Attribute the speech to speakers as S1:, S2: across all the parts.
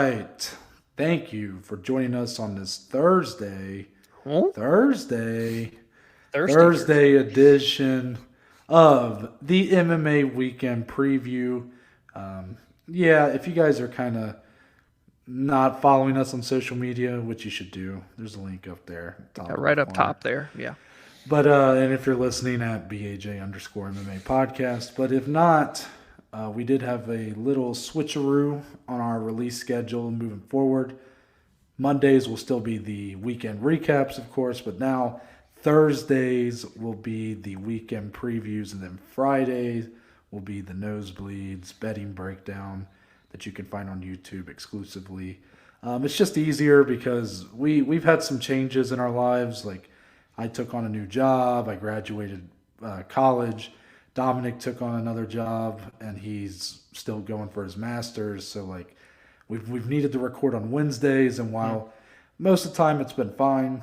S1: right. Thank you for joining us on this Thursday edition of the MMA Weekend Preview. If you guys are kind of not following us on social media, which you should do, there's a link up there.
S2: Right up top there, yeah.
S1: But and if you're listening at BAJ_MMA podcast, but if not, we did have a little switcheroo on our release schedule moving forward. Mondays will still be the weekend recaps, of course, but now Thursdays will be the weekend previews, and then Fridays will be the nosebleeds betting breakdown that you can find on YouTube exclusively. It's just easier because we've had some changes in our lives. Like, I took on a new job. I graduated college. Dominic took on another job, and he's still going for his master's. So, like, we've needed to record on Wednesdays, and while most of the time it's been fine,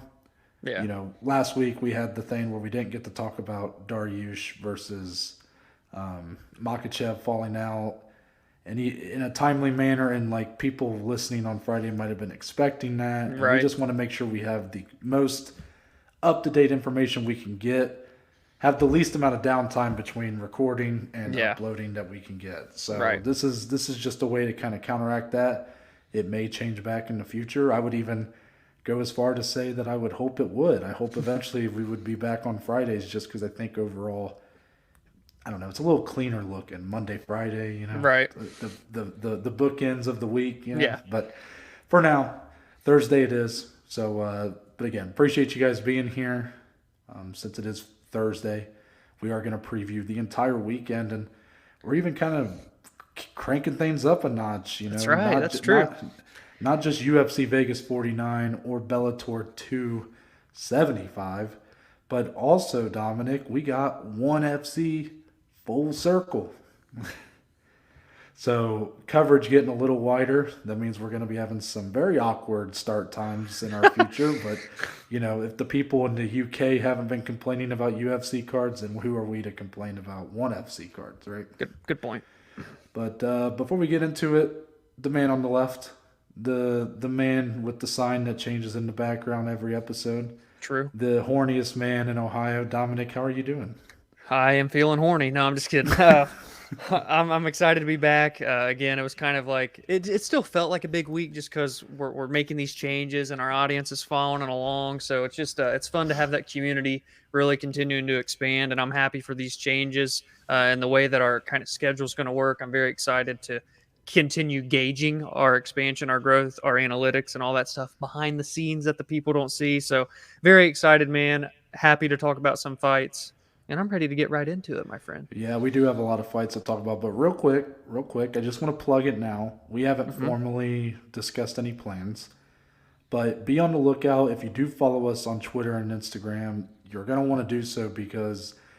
S1: last week we had the thing where we didn't get to talk about Dariush versus Makhachev falling out, and in a timely manner, and like people listening on Friday might have been expecting that. And we just want to make sure we have the most up-to-date information we can get, have the least amount of downtime between recording and uploading that we can get. So this is just a way to kind of counteract that. It may change back in the future. I would even go as far to say that I would hope it would. I hope eventually we would be back on Fridays, just because I think overall, I don't know, it's a little cleaner looking Monday, Friday,
S2: Right.
S1: The bookends of the week,
S2: Yeah.
S1: But for now, Thursday it is. So, but again, appreciate you guys being here. Since it is Thursday, we are going to preview the entire weekend, and we're even kind of cranking things up a notch.
S2: That's right. That's true.
S1: Not just UFC Vegas 49 or Bellator 275, but also, Dominic, we got ONE FC full circle. So coverage getting a little wider. That means we're going to be having some very awkward start times in our future. But, if the people in the UK haven't been complaining about UFC cards, then who are we to complain about ONE FC cards, right?
S2: Good point.
S1: But before we get into it, the man on the left, the man with the sign that changes in the background every episode.
S2: True.
S1: The horniest man in Ohio. Dominic, how are you doing?
S2: I am feeling horny. No, I'm just kidding. I'm excited to be back. Again, it was kind of like it still felt like a big week just because we're making these changes and our audience is following along. So it's just it's fun to have that community really continuing to expand, and I'm happy for these changes and the way that our kind of schedule is going to work. I'm very excited to continue gauging our expansion, our growth, our analytics, and all that stuff behind the scenes that the people don't see. So very excited, man. Happy to talk about some fights. And I'm ready to get right into it, my friend.
S1: Yeah, we do have a lot of fights to talk about. But real quick, I just want to plug it now. We haven't formally discussed any plans. But be on the lookout. If you do follow us on Twitter and Instagram, you're going to want to do so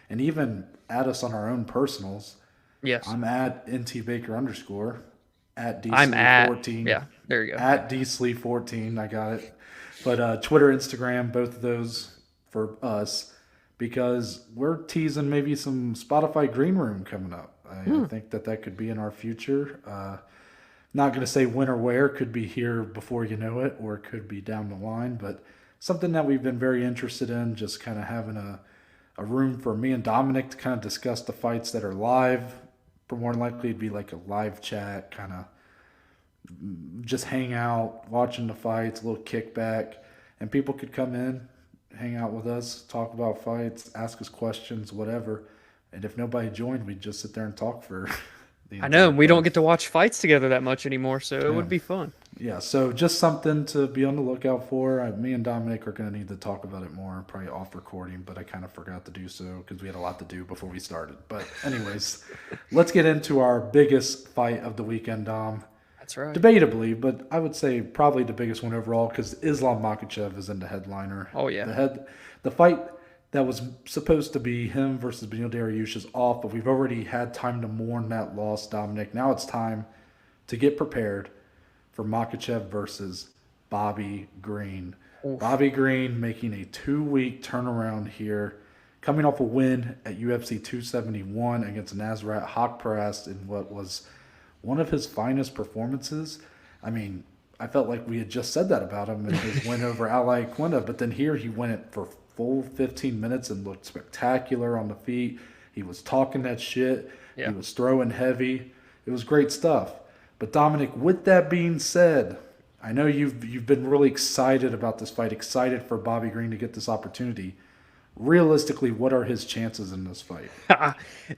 S1: and even add us on our own personals.
S2: Yes.
S1: I'm at @ntbaker_, at
S2: @DSlee14. Yeah, there you go.
S1: At DSlee14, I got it. But Twitter, Instagram, both of those for us. Because we're teasing maybe some Spotify Green Room coming up. I think that could be in our future. Not going to say when or where. Could be here before you know it, or it could be down the line. But something that we've been very interested in, just kind of having a room for me and Dominic to kind of discuss the fights that are live. But more than likely, it'd be like a live chat, kind of just hang out, watching the fights, a little kickback. And people could come in, hang out with us, talk about fights, ask us questions, whatever. And if nobody joined, we'd just sit there and talk for the
S2: I know. We
S1: time.
S2: don't get to watch fights together that much anymore, so it would be fun.
S1: Yeah, so just something to be on the lookout for. Me and Dominic are going to need to talk about it more, probably off recording, but I kind of forgot to do so because we had a lot to do before we started. But anyways, let's get into our biggest fight of the weekend, Dom.
S2: That's right.
S1: Debatably, but I would say probably the biggest one overall because Islam Makhachev is in the headliner.
S2: Oh, yeah.
S1: The fight that was supposed to be him versus Beneil Dariush is off, but we've already had time to mourn that loss, Dominic. Now it's time to get prepared for Makhachev versus Bobby Green. Oof. Bobby Green making a 2-week turnaround here, coming off a win at UFC 271 against Nasrat Haqparast in what was one of his finest performances. I mean, I felt like we had just said that about him in his win over Ally Quinta, but then here he went it for full 15 minutes and looked spectacular on the feet. He was talking that shit.
S2: Yeah.
S1: He was throwing heavy. It was great stuff. But Dominic, with that being said, I know you've been really excited about this fight, excited for Bobby Green to get this opportunity. Realistically, what are his chances in this fight?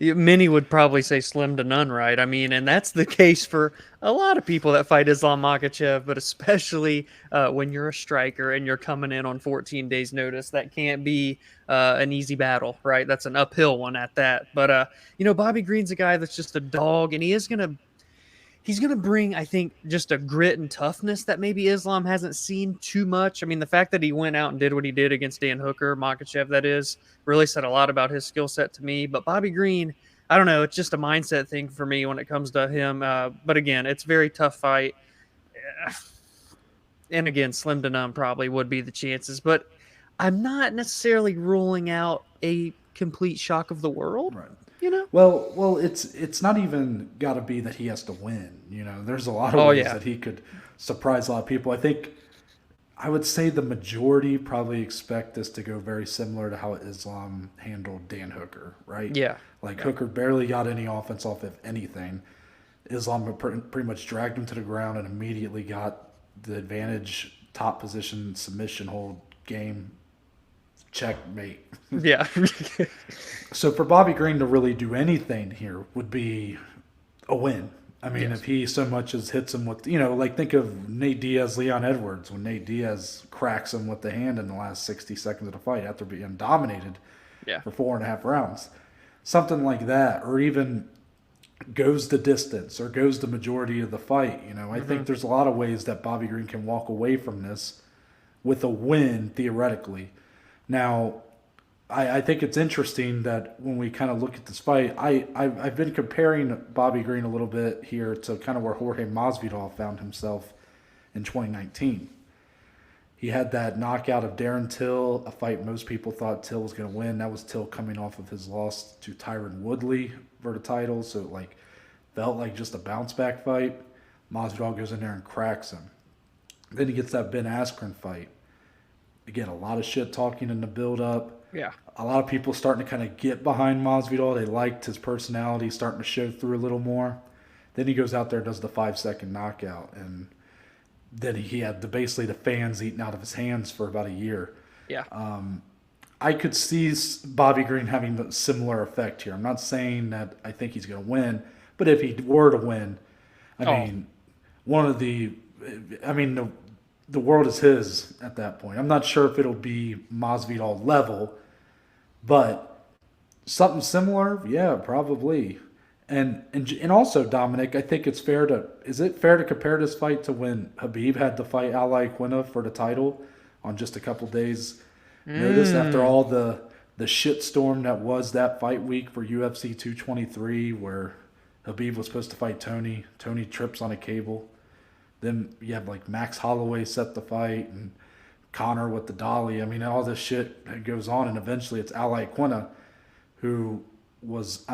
S2: Many would probably say slim to none, right? I mean, and that's the case for a lot of people that fight Islam Makhachev, but especially when you're a striker and you're coming in on 14 days notice, that can't be an easy battle, right? That's an uphill one at that. But, Bobby Green's a guy that's just a dog, and he's going to bring, I think, just a grit and toughness that maybe Islam hasn't seen too much. I mean, the fact that he went out and did what he did against Dan Hooker, Makhachev, that is, really said a lot about his skill set to me. But Bobby Green, I don't know, it's just a mindset thing for me when it comes to him. But again, it's a very tough fight. And again, slim to none probably would be the chances. But I'm not necessarily ruling out a complete shock of the world.
S1: Right.
S2: Well,
S1: it's not even got to be that he has to win. There's a lot of ways that he could surprise a lot of people. I would say the majority probably expect this to go very similar to how Islam handled Dan Hooker, right?
S2: Yeah.
S1: Hooker barely got any offense off, if anything. Islam pretty much dragged him to the ground and immediately got the advantage, top position, submission hold, game, checkmate.
S2: Yeah.
S1: So for Bobby Green to really do anything here would be a win. I mean, if he so much as hits him with, think of Nate Diaz, Leon Edwards, when Nate Diaz cracks him with the hand in the last 60 seconds of the fight after being dominated for 4.5 rounds. Something like that, or even goes the distance or goes the majority of the fight. I think there's a lot of ways that Bobby Green can walk away from this with a win, theoretically. Now, I think it's interesting that when we kind of look at this fight, I've been comparing Bobby Green a little bit here to kind of where Jorge Masvidal found himself in 2019. He had that knockout of Darren Till, a fight most people thought Till was going to win. That was Till coming off of his loss to Tyron Woodley for the title, so it felt like just a bounce back fight. Masvidal goes in there and cracks him. Then he gets that Ben Askren fight. Again, a lot of shit talking in the build-up.
S2: Yeah.
S1: A lot of people starting to kind of get behind Masvidal. They liked his personality starting to show through a little more. Then he goes out there and does the 5-second knockout. And then he had basically the fans eating out of his hands for about a year.
S2: Yeah.
S1: I could see Bobby Green having a similar effect here. I'm not saying that I think he's going to win, but if he were to win, the world is his at that point. I'm not sure if it'll be Masvidal level, but something similar, yeah, probably. And also, Dominic, I think is it fair to compare this fight to when Khabib had to fight Ally Quinta for the title on just a couple days notice after all the shitstorm that was that fight week for UFC 223 where Khabib was supposed to fight Tony. Tony trips on a cable. Then you have Max Holloway set the fight and Connor with the dolly. I mean, all this shit that goes on, and eventually it's Ally Quinta, who was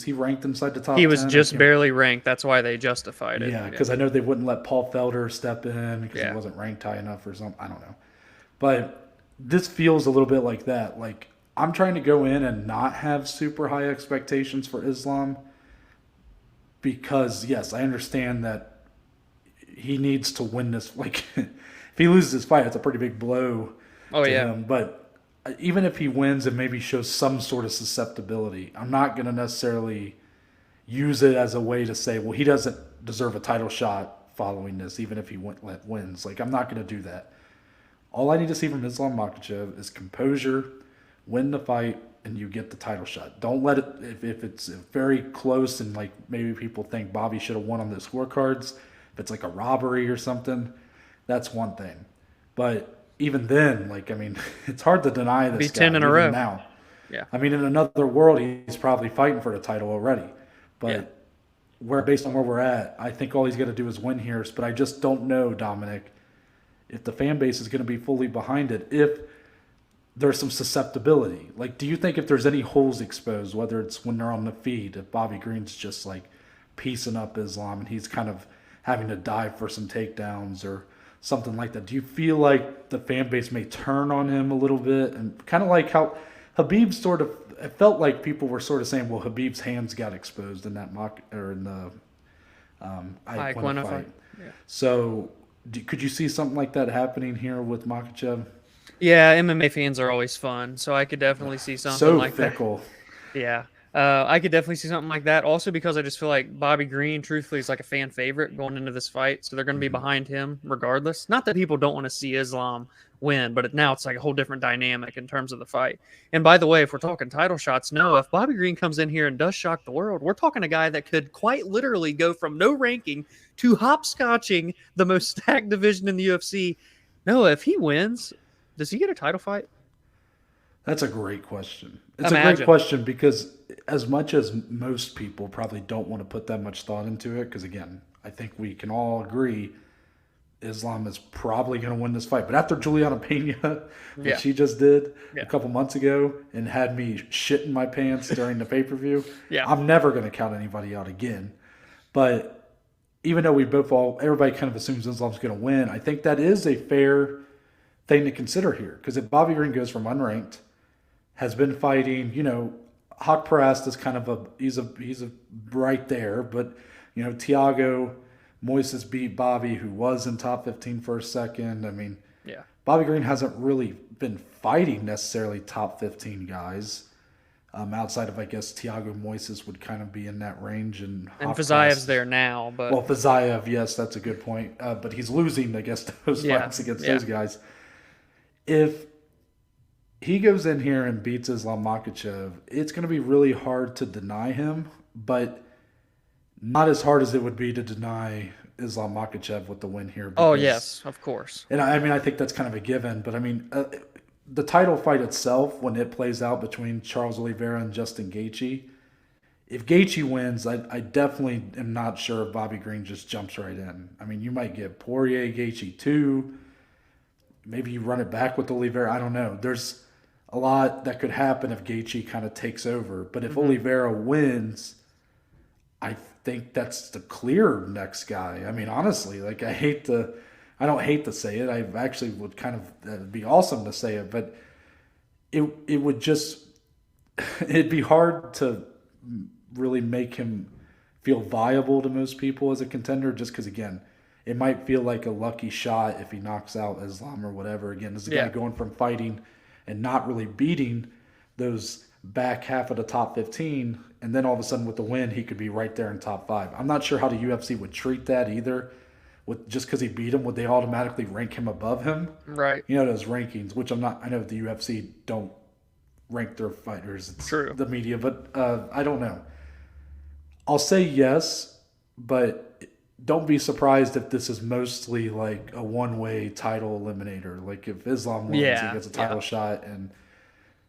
S1: he ranked inside the top 10?
S2: He was just barely ranked. That's why they justified it.
S1: Yeah, because I know they wouldn't let Paul Felder step in because he wasn't ranked high enough or something. I don't know. But this feels a little bit like that. I'm trying to go in and not have super high expectations for Islam because, yes, I understand that he needs to win this. If he loses this fight, it's a pretty big blow to him. But even if he wins and maybe shows some sort of susceptibility, I'm not going to necessarily use it as a way to say, well, he doesn't deserve a title shot following this, even if he wins. I'm not going to do that. All I need to see from Islam Makhachev is composure, win the fight, and you get the title shot. Don't let it, if it's very close and maybe people think Bobby should have won on the scorecards, if it's a robbery or something, that's one thing. But even then, it's hard to deny this
S2: guy. Be 10
S1: in
S2: a row
S1: now.
S2: Yeah.
S1: I mean, in another world, he's probably fighting for the title already. But based on where we're at, I think all he's got to do is win here. But I just don't know, Dominic, if the fan base is going to be fully behind it, if there's some susceptibility. Do you think if there's any holes exposed, whether it's when they're on the feed, if Bobby Green's just piecing up Islam and he's kind of having to dive for some takedowns or something like that. Do you feel like the fan base may turn on him a little bit? And kind of like how Habib it felt like people were sort of saying, well, Habib's hands got exposed in that in the Iaquinta fight.
S2: Yeah.
S1: So could you see something like that happening here with Makhachev?
S2: Yeah, MMA fans are always fun, so I could definitely see something like
S1: fickle.
S2: that. Yeah. I could definitely see something like that. Also, because I just feel like Bobby Green, truthfully, is like a fan favorite going into this fight, so they're going to be behind him regardless. Not that people don't want to see Islam win, but now it's like a whole different dynamic in terms of the fight. And by the way, if we're talking title shots, no, if Bobby Green comes in here and does shock the world, we're talking a guy that could quite literally go from no ranking to hopscotching the most stacked division in the UFC. No, if he wins, does he get a title fight?
S1: That's a great question. It's a great question because as much as most people probably don't want to put that much thought into it, because again, I think we can all agree Islam is probably going to win this fight. But after Juliana Pena, what she just did a couple months ago and had me shitting my pants during the pay-per-view, I'm never going to count anybody out again. But even though everybody kind of assumes Islam's going to win, I think that is a fair thing to consider here. Because if Bobby Green goes from unranked, has been fighting, Hawk Parast is kind of he's right there, but Thiago Moises beat Bobby, who was in top 15 for a second. I mean, Bobby Green hasn't really been fighting necessarily top 15 guys. Outside of, I guess, Thiago Moises would kind of be in that range. And
S2: Fizayev's there now. But
S1: well, Fizayev, yes, that's a good point. But he's losing, I guess, those fights against those guys. If he goes in here and beats Islam Makhachev, it's going to be really hard to deny him, but not as hard as it would be to deny Islam Makhachev with the win here.
S2: Because, yes, of course.
S1: And I think that's kind of a given, but the title fight itself, when it plays out between Charles Oliveira and Justin Gaethje, if Gaethje wins, I definitely am not sure if Bobby Green just jumps right in. I mean, you might get Poirier, Gaethje 2. Maybe you run it back with Oliveira. I don't know. There's a lot that could happen if Gaethje kind of takes over. But if Oliveira wins, I think that's the clear next guy. I mean, honestly, I don't hate to say it. I actually would it'd be awesome to say it, but it would just, it'd be hard to really make him feel viable to most people as a contender just because, again, it might feel like a lucky shot if he knocks out Islam or whatever. Again, this is a guy going from fighting and not really beating those back half of the top 15, and then all of a sudden with the win, he could be right there in top 5. I'm not sure how the UFC would treat that either. Just because he beat him, would they automatically rank him above him?
S2: Right.
S1: Those rankings, which I know the UFC don't rank their fighters. It's
S2: true.
S1: The media, but I don't know. I'll say yes, but don't be surprised if this is mostly like a one-way title eliminator. Like if Islam wins, he gets a title shot, and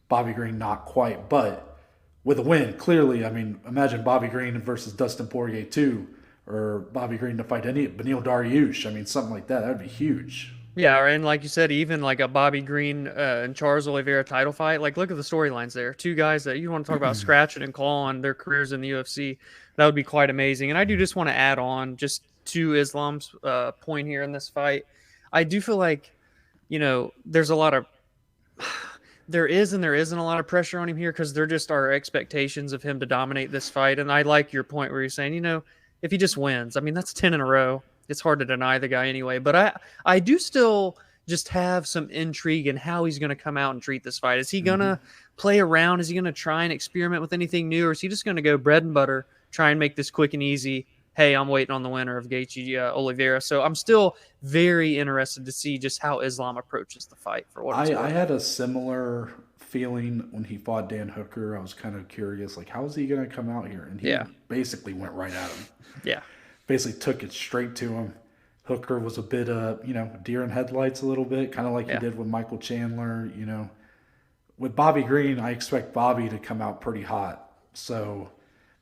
S1: Bobby Green not quite. But with a win, clearly, I mean, imagine Bobby Green versus Dustin Poirier 2, or Bobby Green to fight Beneil Dariush. I mean, something like that. That would be huge.
S2: Yeah, and like you said, even like a Bobby Green and Charles Oliveira title fight. Like, look at the storylines there. Two guys that you want to talk about scratching and clawing their careers in the UFC. That would be quite amazing. And I do just want to add on just to Islam's point here in this fight. I do feel like, there's a lot of there is and there isn't a lot of pressure on him here because there just are expectations of him to dominate this fight. And I like your point where you're saying, if he just wins, I mean, that's 10 in a row. It's hard to deny the guy anyway. But I do still just have some intrigue in how he's going to come out and treat this fight. Is he going to play around? Is he going to try and experiment with anything new? Or is he just going to go bread and butter, try and make this quick and easy? Hey, I'm waiting on the winner of Gaethje Oliveira. So I'm still very interested to see just how Islam approaches the fight. For what
S1: I had a similar feeling when he fought Dan Hooker. I was kind of curious, like, how is he going to come out here? And he basically went right at him.
S2: Yeah.
S1: Basically took it straight to him. Hooker was a bit, deer in headlights a little bit, kind of like he did with Michael Chandler. With Bobby Green, I expect Bobby to come out pretty hot. So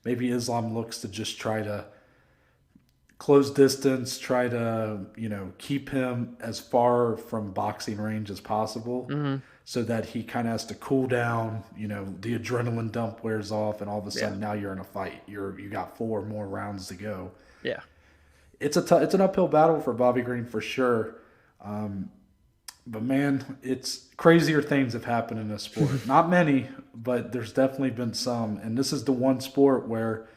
S1: maybe Islam looks to just try to close distance, try to, keep him as far from boxing range as possible so that he kind of has to cool down, the adrenaline dump wears off and all of a sudden now you're in a fight. You got 4 more rounds to go.
S2: Yeah.
S1: it's it's an uphill battle for Bobby Green for sure. But man, it's crazier things have happened in this sport. Not many, but there's definitely been some. And this is the one sport where,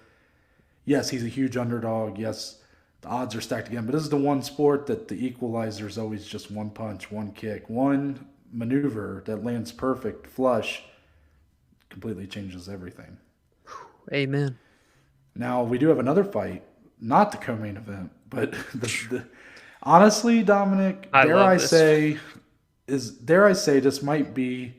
S1: yes, he's a huge underdog. Yes, the odds are stacked again. But this is the one sport that the equalizer is always just one punch, one kick, one maneuver that lands perfect, flush, completely changes everything.
S2: Amen.
S1: Now, we do have another fight, not the co-main event, but honestly, Dominic, dare I say this might be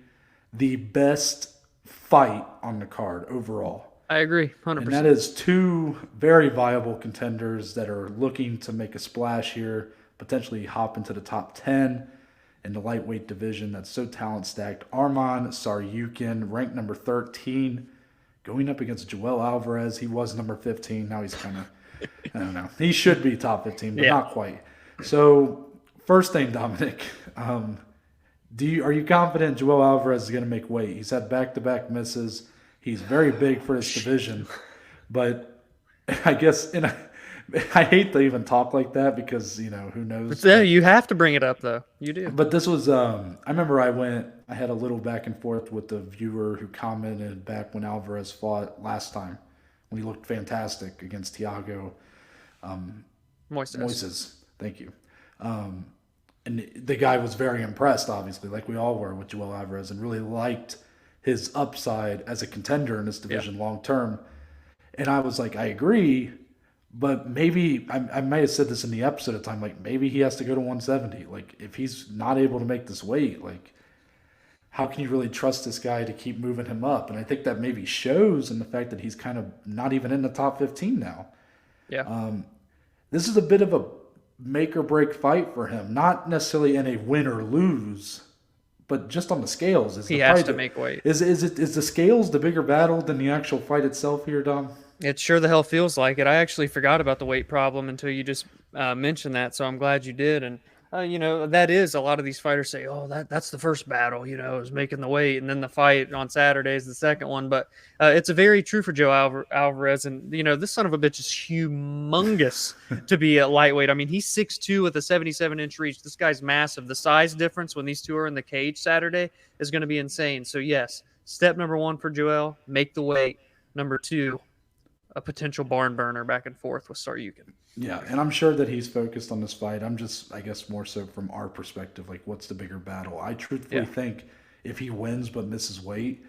S1: the best fight on the card overall.
S2: I agree, 100%.
S1: And that is two very viable contenders that are looking to make a splash here, potentially hop into the top 10 in the lightweight division that's so talent stacked. Arman Tsarukyan, ranked number 13, going up against Joel Alvarez. He was number 15. Now he's kind of, I don't know. He should be top 15, but not quite. So, first thing, Dominic, are you confident Joel Alvarez is going to make weight? He's had back-to-back misses. He's very big for his division, but I guess I hate to even talk like that because who knows.
S2: But you have to bring it up though. You do.
S1: But this was I remember I had a little back and forth with the viewer who commented back when Alvarez fought last time when he looked fantastic against Thiago Moises. Thank you. And the guy was very impressed, obviously, like we all were with Joel Alvarez, and really liked his upside as a contender in this division long term. And I was like, I agree, but maybe I may have said this in the episode at the time, like maybe he has to go to 170. Like if he's not able to make this weight, like how can you really trust this guy to keep moving him up? And I think that maybe shows in the fact that he's kind of not even in the top 15 now.
S2: Yeah.
S1: This is a bit of a make or break fight for him, not necessarily in a win or lose, but just on the scales.
S2: He has to make weight.
S1: Is the scales the bigger battle than the actual fight itself here, Dom?
S2: It sure the hell feels like it. I actually forgot about the weight problem until you just mentioned that, so I'm glad you did. And that is a lot of these fighters say, oh, that's the first battle, is making the weight, and then the fight on Saturday is the second one. But it's a very true for Joe Alvarez, and this son of a bitch is humongous to be at lightweight. I mean, he's 6'2" with a 77-inch reach. This guy's massive. The size difference when these two are in the cage Saturday is going to be insane. So yes, step number one for Joel, make the weight. Number two, a potential barn burner back and forth with Tsarukyan.
S1: Yeah, and I'm sure that he's focused on this fight. I'm just, I guess, more so from our perspective, like what's the bigger battle? I truthfully think if he wins but misses weight,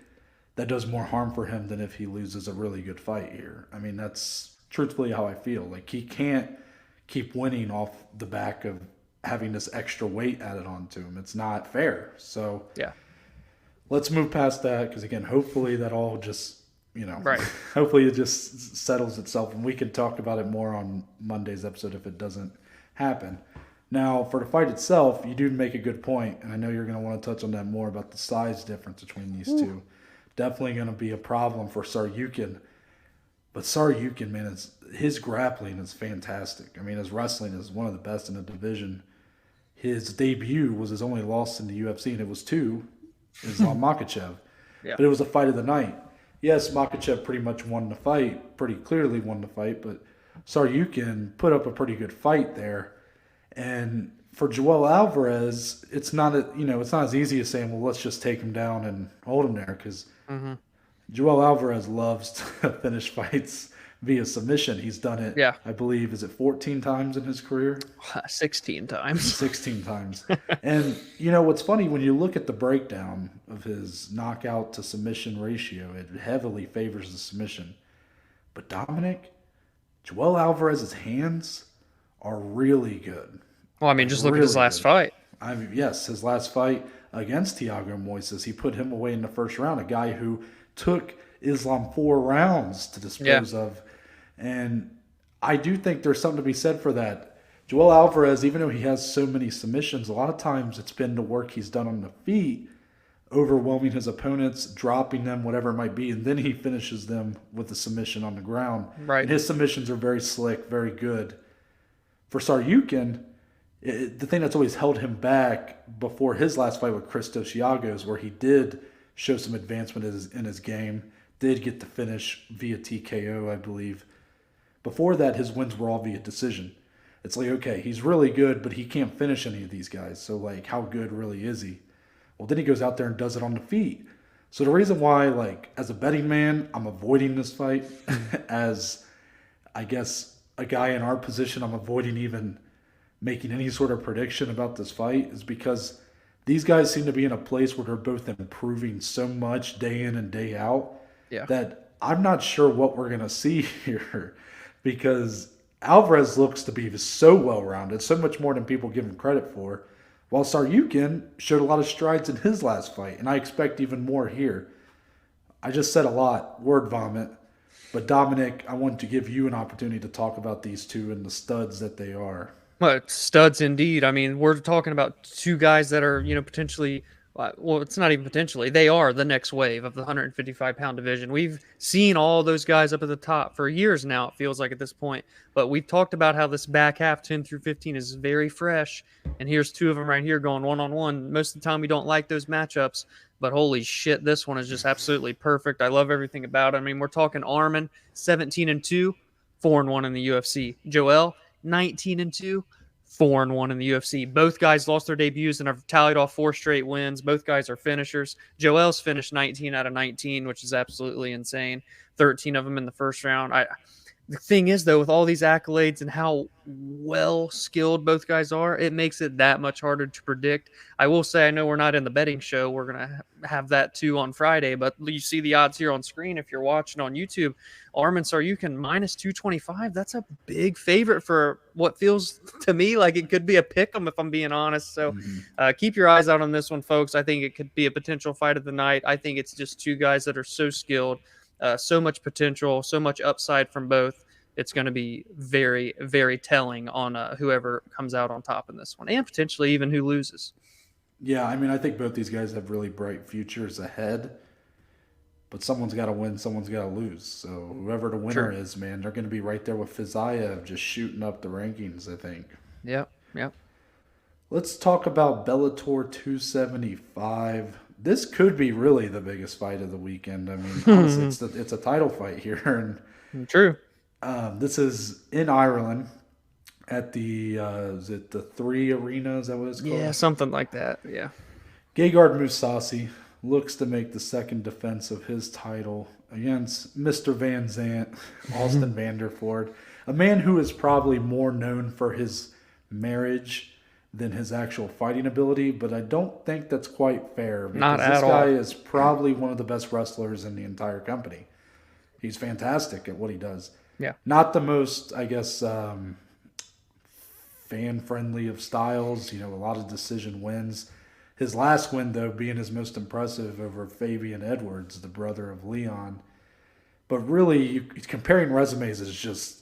S1: that does more harm for him than if he loses a really good fight here. I mean, that's truthfully how I feel. Like he can't keep winning off the back of having this extra weight added onto him. It's not fair. So let's move past that because, again, hopefully that all just – hopefully it just settles itself, and we can talk about it more on Monday's episode if it doesn't happen. Now, for the fight itself, you do make a good point, and I know you're going to want to touch on that more about the size difference between these two. Definitely going to be a problem for Tsarukyan. But Tsarukyan, man, his grappling is fantastic. I mean, his wrestling is one of the best in the division. His debut was his only loss in the UFC, and it was to Islam Makhachev. But it was a fight of the night. Yes, Makhachev pretty much won the fight, pretty clearly won the fight, but Tsarukyan put up a pretty good fight there. And for Joel Alvarez, it's not as easy as saying, well, let's just take him down and hold him there, because Joel Alvarez loves to finish fights via submission. He's done it, I believe, is it 14 times in his career?
S2: 16 times.
S1: 16 times. And, what's funny, when you look at the breakdown of his knockout to submission ratio, it heavily favors the submission. But Dominic, Joel Alvarez's hands are really good.
S2: Well, I mean, just look at his last fight.
S1: Yes, his last fight against Thiago Moises, he put him away in the first round, a guy who took Islam 4 rounds to dispose of. And I do think there's something to be said for that. Joel Alvarez, even though he has so many submissions, a lot of times it's been the work he's done on the feet, overwhelming his opponents, dropping them, whatever it might be, and then he finishes them with the submission on the ground.
S2: Right.
S1: And his submissions are very slick, very good. For Tsarukyan, the thing that's always held him back before his last fight with Christos Giagos, where he did show some advancement in his game, did get the finish via TKO, I believe. Before that, his wins were all via decision. it's like, okay, he's really good, but he can't finish any of these guys. So, like, how good really is he? Well, then he goes out there and does it on the feet. So the reason why, like, as a betting man, I'm avoiding this fight, as I guess a guy in our position, I'm avoiding even making any sort of prediction about this fight, is because these guys seem to be in a place where they're both improving so much day in and day out that I'm not sure what we're going to see here, because Alvarez looks to be so well-rounded, so much more than people give him credit for, while Tsarukyan showed a lot of strides in his last fight, and I expect even more here. I just said a lot, word vomit, but Dominic, I want to give you an opportunity to talk about these two and the studs that they are.
S2: Well, studs indeed. I mean, we're talking about two guys that are, potentially, well, it's not even potentially. They are the next wave of the 155-pound division. We've seen all those guys up at the top for years now, it feels like at this point. But we've talked about how this back half, 10 through 15, is very fresh. And here's two of them right here going one-on-one. Most of the time we don't like those matchups, but holy shit, this one is just absolutely perfect. I love everything about it. I mean, we're talking Arman, 17-2, 4-1 in the UFC. Joel, 19-2, 4-1 in the UFC. Both guys lost their debuts and have tallied off 4 straight wins. Both guys are finishers. Joel's finished 19 out of 19, which is absolutely insane. 13 of them in the first round. The thing is, though, with all these accolades and how well skilled both guys are, it makes it that much harder to predict. I will say, I know we're not in the betting show. We're going to have that too on Friday, but you see the odds here on screen if you're watching on YouTube. Arman Tsarukyan minus 225. That's a big favorite for what feels to me like it could be a pick 'em, if I'm being honest. So keep your eyes out on this one, folks. I think it could be a potential fight of the night. I think it's just two guys that are so skilled. So much potential, so much upside from both. It's going to be very, very telling on whoever comes out on top in this one, and potentially even who loses.
S1: Yeah, I mean, I think both these guys have really bright futures ahead, but someone's got to win, someone's got to lose. So whoever the winner is, man, they're going to be right there with Fiziev, just shooting up the rankings, I think.
S2: Yep.
S1: Let's talk about Bellator 275. This could be really the biggest fight of the weekend. I mean, honestly, it's a title fight here. And
S2: True.
S1: This is in Ireland at the is it the 3 Arena? Is that what it's called?
S2: Yeah, something like that. Yeah.
S1: Gegard Mousasi looks to make the second defense of his title against Mr. Van Zant, Austin Vanderford, a man who is probably more known for his marriage than his actual fighting ability, but I don't think that's quite fair, because
S2: Not at
S1: this guy
S2: all.
S1: is probably one of the best wrestlers in the entire company. He's fantastic at what he does.
S2: Yeah.
S1: Not the most, I guess, fan-friendly of styles. A lot of decision wins. His last win, though, being his most impressive over Fabian Edwards, the brother of Leon. But really, comparing resumes is just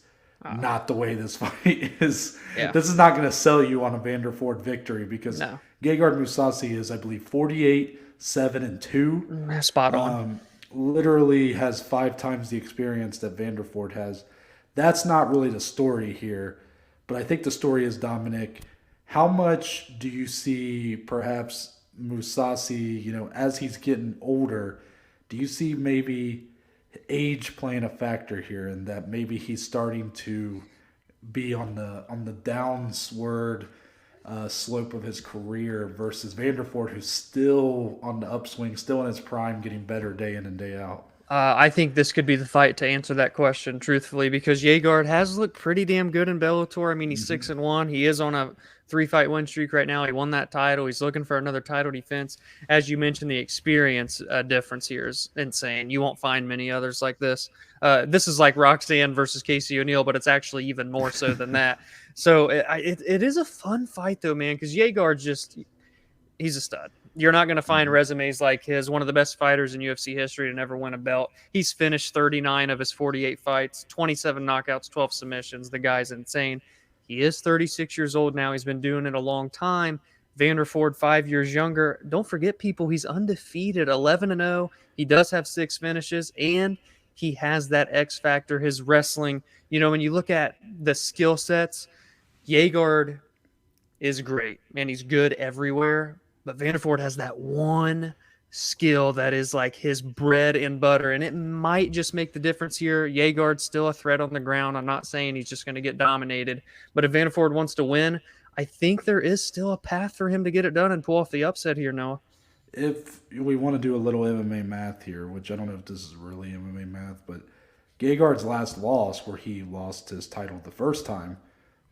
S1: not the way this fight is.
S2: Yeah.
S1: This is not going to sell you on a Vanderford victory, because Gegard Mousasi is, I believe, 48-7-2.
S2: Spot on.
S1: Literally has 5 times the experience that Vanderford has. That's not really the story here, but I think the story is, Dominic, how much do you see perhaps Mousasi, as he's getting older, do you see maybe age playing a factor here, and that maybe he's starting to be on the downward slope of his career, versus Vanderford, who's still on the upswing, still in his prime, getting better day in and day out?
S2: I think this could be the fight to answer that question, truthfully, because Gegard has looked pretty damn good in Bellator. I mean, he's 6-1. He is on a 3-fight win streak right now. He won that title. He's looking for another title defense. As you mentioned, the experience difference here is insane. You won't find many others like this. This is like Roxanne versus Casey O'Neill, but it's actually even more so than that. So it is a fun fight, though, man, because Gegard's he's a stud. You're not going to find resumes like his, one of the best fighters in UFC history to never win a belt. He's finished 39 of his 48 fights, 27 knockouts, 12 submissions. The guy's insane. He is 36 years old now. He's been doing it a long time. Vanderford, 5 years younger. Don't forget, people, he's undefeated, 11-0. He does have 6 finishes, and he has that X factor, his wrestling. When you look at the skill sets, Gegard is great, man. He's good everywhere. But Vanderford has that one skill that is like his bread and butter, and it might just make the difference here. Gegard's still a threat on the ground. I'm not saying he's just going to get dominated, but if Vanderford wants to win, I think there is still a path for him to get it done and pull off the upset here, Noah.
S1: If we want to do a little MMA math here, which I don't know if this is really MMA math, but Gegard's last loss, where he lost his title the first time,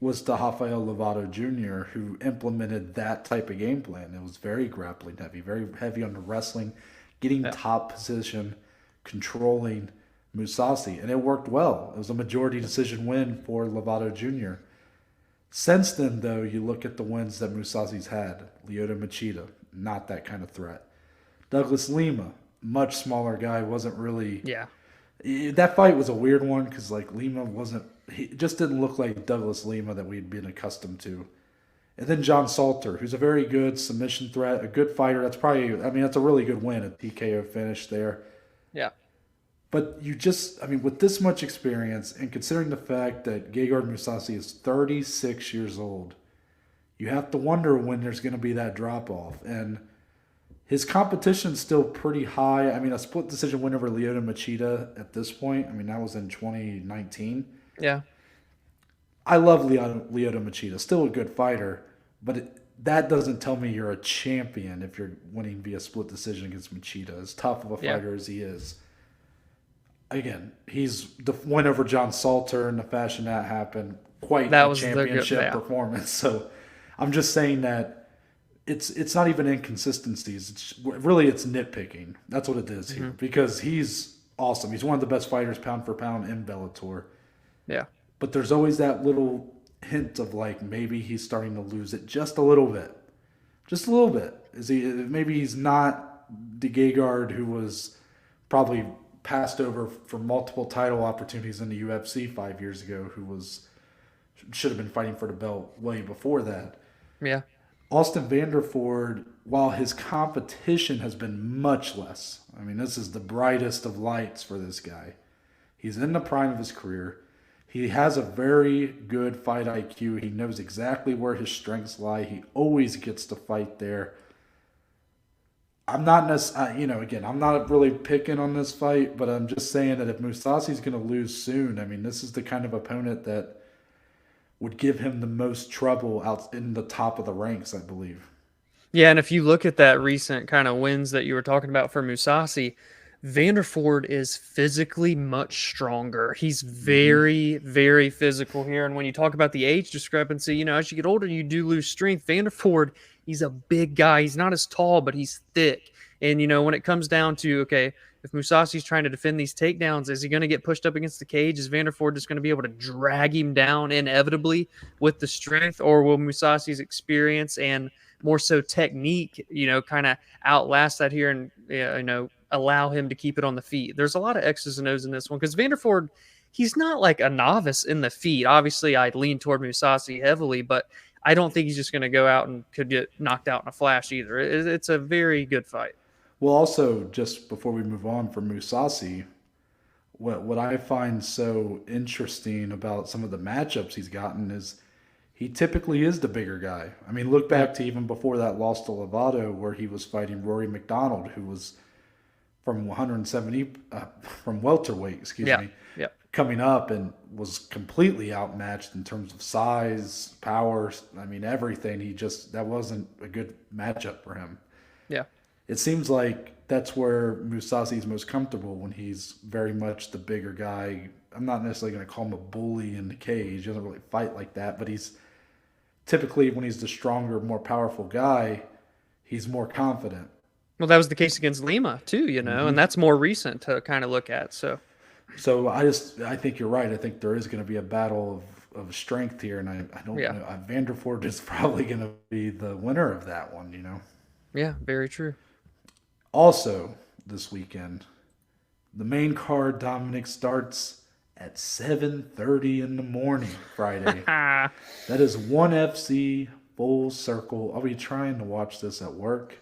S1: was to Rafael Lovato Jr., who implemented that type of game plan. It was very grappling heavy, very heavy on the wrestling, getting top position, controlling Mousasi, and it worked well. It was a majority decision win for Lovato Jr. Since then, though, you look at the wins that Mousasi's had. Lyoto Machida, not that kind of threat. Douglas Lima, much smaller guy, wasn't really...
S2: Yeah.
S1: That fight was a weird one because like Lima wasn't... He just didn't look like Douglas Lima that we'd been accustomed to. And then John Salter, who's a very good submission threat, a good fighter. That's probably... I mean, that's a really good win, a TKO finish there.
S2: Yeah.
S1: But you just... I mean, with this much experience and considering the fact that Gegard Mousasi is 36 years old, you have to wonder when there's going to be that drop-off. And his competition's still pretty high. I mean, a split decision win over Lyoto Machida at this point, I mean, that was in 2019.
S2: Yeah.
S1: I love Lyoto Machida. Still a good fighter, but that doesn't tell me you're a champion if you're winning via split decision against Machida. As tough of a fighter as he is. Again, he's the win over John Salter in the fashion that happened. Quite a championship performance. So I'm just saying that it's not even inconsistencies. It's nitpicking. That's what it is here. Because he's awesome. He's one of the best fighters pound for pound in Bellator.
S2: Yeah.
S1: But there's always that little hint of like maybe he's starting to lose it just a little bit. Just a little bit. Maybe he's not the Gegard who was probably passed over for multiple title opportunities in the UFC 5 years ago, who should have been fighting for the belt way before that.
S2: Yeah.
S1: Austin Vanderford, while his competition has been much less, I mean, this is the brightest of lights for this guy. He's in the prime of his career. He has a very good fight IQ. He knows exactly where his strengths lie. He always gets to fight there. I'm not I'm not really picking on this fight, but I'm just saying that if Mousasi's going to lose soon, I mean, this is the kind of opponent that would give him the most trouble out in the top of the ranks, I believe.
S2: Yeah, and if you look at that recent kind of wins that you were talking about for Mousasi, Vanderford is physically much stronger. He's very, very physical here. And when you talk about the age discrepancy, as you get older, you do lose strength. Vanderford, he's a big guy. He's not as tall, but he's thick. And, when it comes down to, okay, if Mousasi's trying to defend these takedowns, is he going to get pushed up against the cage? Is Vanderford just going to be able to drag him down inevitably with the strength? Or will Mousasi's experience and more so technique, kind of outlast that here and, allow him to keep it on the feet? There's a lot of X's and O's in this one because Vanderford, he's not like a novice in the feet. Obviously, I'd lean toward Mousasi heavily, but I don't think he's just going to go out and could get knocked out in a flash either. It's a very good fight.
S1: Well, also, just before we move on from Mousasi, what I find so interesting about some of the matchups he's gotten is he typically is the bigger guy. I mean, look back to even before that loss to Lovato where he was fighting Rory McDonald, who was from 170, from welterweight, coming up and was completely outmatched in terms of size, power. I mean, everything. That wasn't a good matchup for him.
S2: Yeah.
S1: It seems like that's where Mousasi's most comfortable, when he's very much the bigger guy. I'm not necessarily going to call him a bully in the cage. He doesn't really fight like that, but he's typically, when he's the stronger, more powerful guy, he's more confident.
S2: Well, that was the case against Lima too, and that's more recent to kind of look at. So
S1: I think you're right. I think there is going to be a battle of strength here, and I don't know. Vanderford is probably going to be the winner of that one,
S2: Yeah, very true.
S1: Also, this weekend, the main card, Dominic, starts at 7:30 in the morning Friday. That is ONE FC Full Circle. I'll be trying to watch this at work.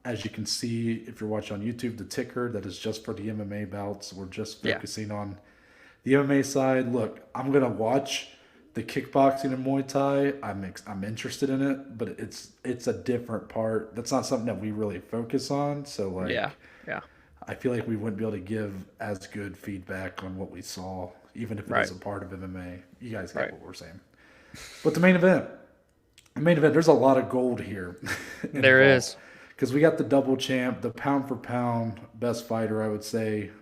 S1: As you can see, if you're watching on YouTube, the ticker that is just for the MMA bouts. We're just focusing on the MMA side. Look, I'm going to watch the kickboxing and Muay Thai, I'm interested in it, but it's a different part. That's not something that we really focus on. So like,
S2: Yeah. Yeah.
S1: I feel like we wouldn't be able to give as good feedback on what we saw, even if it is
S2: Right.
S1: a part of MMA. You guys get
S2: Right.
S1: what we're saying. But the main event, there's a lot of gold here.
S2: There is.
S1: Because we got the double champ, the pound for pound best fighter, I would say,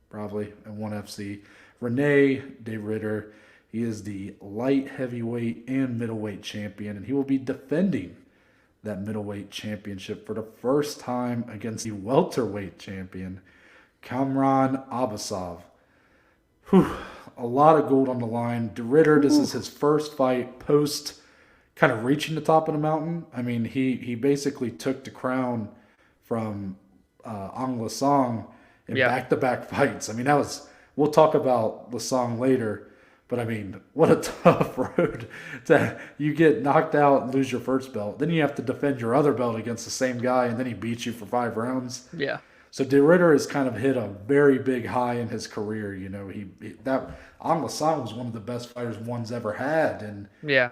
S1: probably in ONE FC, Reinier de Ridder. He is the light heavyweight and middleweight champion, and he will be defending that middleweight championship for the first time against the welterweight champion, Kiamrian Abbasov. Whew, a lot of gold on the line. De Ridder, this is his first fight post kind of reaching the top of the mountain. I mean, he basically took the crown from Ang Lasong in back-to-back fights. I mean, we'll talk about Lasong later, but I mean, what a tough road you get knocked out and lose your first belt. Then you have to defend your other belt against the same guy, and then he beats you for 5 rounds.
S2: Yeah.
S1: So De Ridder has kind of hit a very big high in his career. You know, that Ang Lasong was one of the best fighters one's ever had, and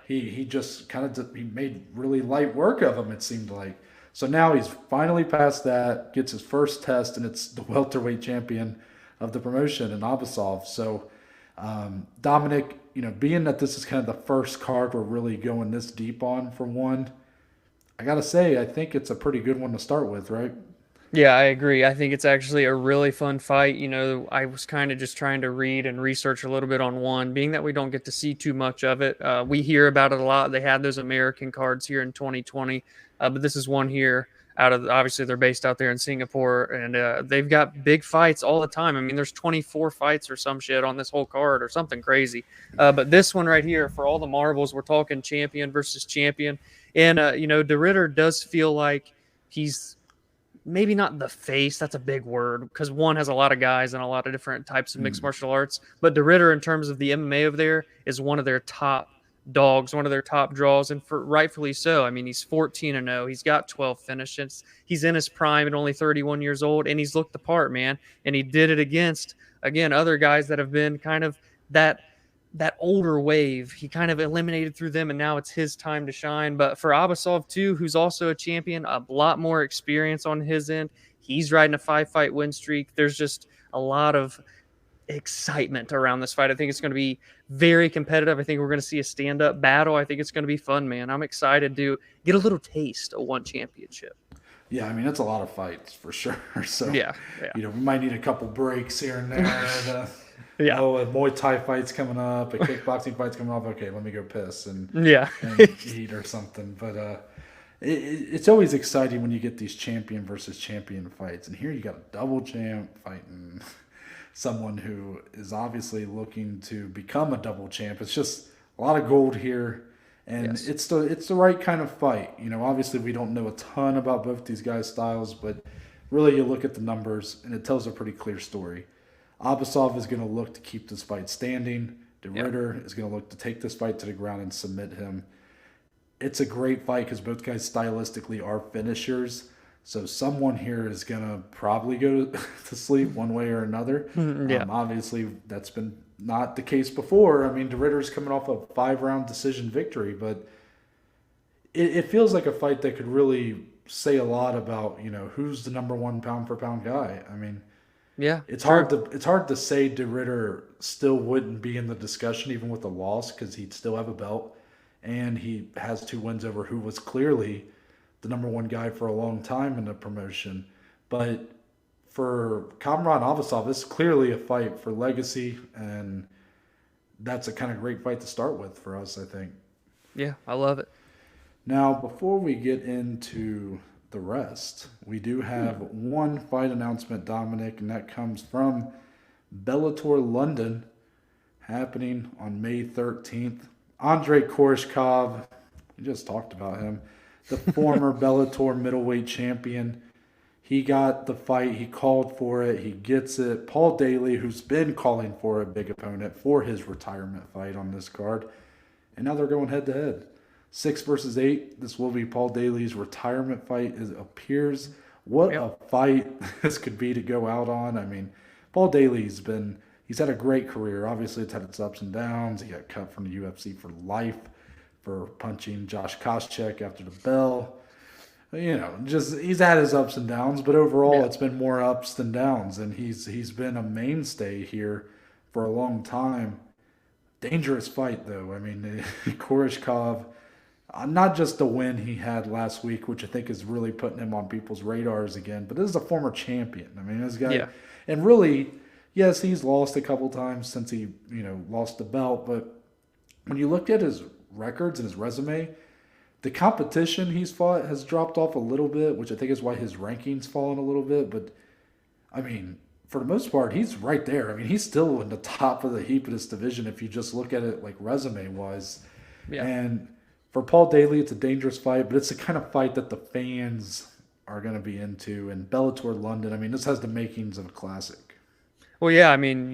S1: he just kind of he made really light work of him. It seemed like. So now he's finally past that, gets his first test, and it's the welterweight champion of the promotion in Abbasov. So Dominic, you know, being that this is kind of the first card we're really going this deep on for one, I gotta say I think it's a pretty good one to start with, right?
S2: Yeah, I agree. I think it's actually a really fun fight. You know, I was kind of just trying to read and research a little bit on one, being that we don't get to see too much of it. We hear about it a lot. They had those American cards here in 2020, but this is one here obviously they're based out there in Singapore, and they've got big fights all the time. I mean, there's 24 fights or some shit on this whole card or something crazy. But this one right here, for all the marbles, we're talking champion versus champion. And, you know, De Ridder does feel like he's maybe not the face, that's a big word, because one has a lot of guys and a lot of different types of mixed martial arts. But De Ridder, in terms of the MMA over there, is one of their top dogs, one of their top draws, and rightfully so. I mean, he's 14-0. He's got 12 finishes. He's in his prime at only 31 years old, and he's looked the part, man. And he did it against, again, other guys that have been kind of that older wave. He kind of eliminated through them, and now it's his time to shine. But for Abbasov, too, who's also a champion, a lot more experience on his end. He's riding a 5-fight win streak. There's just a lot of excitement around this fight. I think it's going to be very competitive. I think we're going to see a stand-up battle. I think it's going to be fun, man. I'm excited to get a little taste of one championship.
S1: Yeah, I mean, that's a lot of fights for sure. So,
S2: yeah.
S1: You know, we might need a couple breaks here and there.
S2: Yeah.
S1: Oh, a Muay Thai fight's coming up, a kickboxing fight's coming up. Okay, let me go piss and eat or something. But it's always exciting when you get these champion versus champion fights. And here you got a double champ fighting someone who is obviously looking to become a double champ. It's just a lot of gold here. And it's the right kind of fight. You know, obviously we don't know a ton about both these guys' styles, but really you look at the numbers and it tells a pretty clear story. Abbasov is going to look to keep this fight standing. De Ridder is going to look to take this fight to the ground and submit him. It's a great fight because both guys stylistically are finishers. So someone here is going to probably go to sleep one way or another. Obviously, that's been not the case before. I mean, De Ridder's coming off a 5-round decision victory, but it feels like a fight that could really say a lot about, you know, who's the number one pound-for-pound guy. I mean, it's hard to say De Ridder still wouldn't be in the discussion even with a loss because he'd still have a belt, and he has 2 wins over who was clearly the number one guy for a long time in the promotion. But for Kiamrian Abbasov, this is clearly a fight for legacy, and that's a kind of great fight to start with for us, I think.
S2: Yeah, I love it.
S1: Now, before we get into the rest, we do have one fight announcement, Dominic, and that comes from Bellator London, happening on May 13th. Andrey Koreshkov, we just talked about him, the former Bellator middleweight champion. He got the fight. He called for it. He gets it. Paul Daley, who's been calling for a big opponent for his retirement fight on this card. And now they're going head-to-head. 6 versus 8. This will be Paul Daley's retirement fight, it appears. What a fight this could be to go out on. I mean, Paul Daley's been, he's had a great career. Obviously, it's had its ups and downs. He got cut from the UFC for life for punching Josh Koscheck after the bell. Just he's had his ups and downs, but overall, it's been more ups than downs, and he's been a mainstay here for a long time. Dangerous fight, though. I mean, Koreshkov, not just the win he had last week, which I think is really putting him on people's radars again, but this is a former champion. I mean, this guy, and really, yes, he's lost a couple times since he, lost the belt, but when you look at his records and his resume, the competition he's fought has dropped off a little bit, which I think is why his ranking's fallen a little bit, but, I mean, for the most part, he's right there. I mean, he's still in the top of the heap of this division if you just look at it like resume-wise. Yeah. And for Paul Daley, it's a dangerous fight, but it's the kind of fight that the fans are going to be into. And Bellator London, I mean, this has the makings of a classic.
S2: Well, yeah, I mean,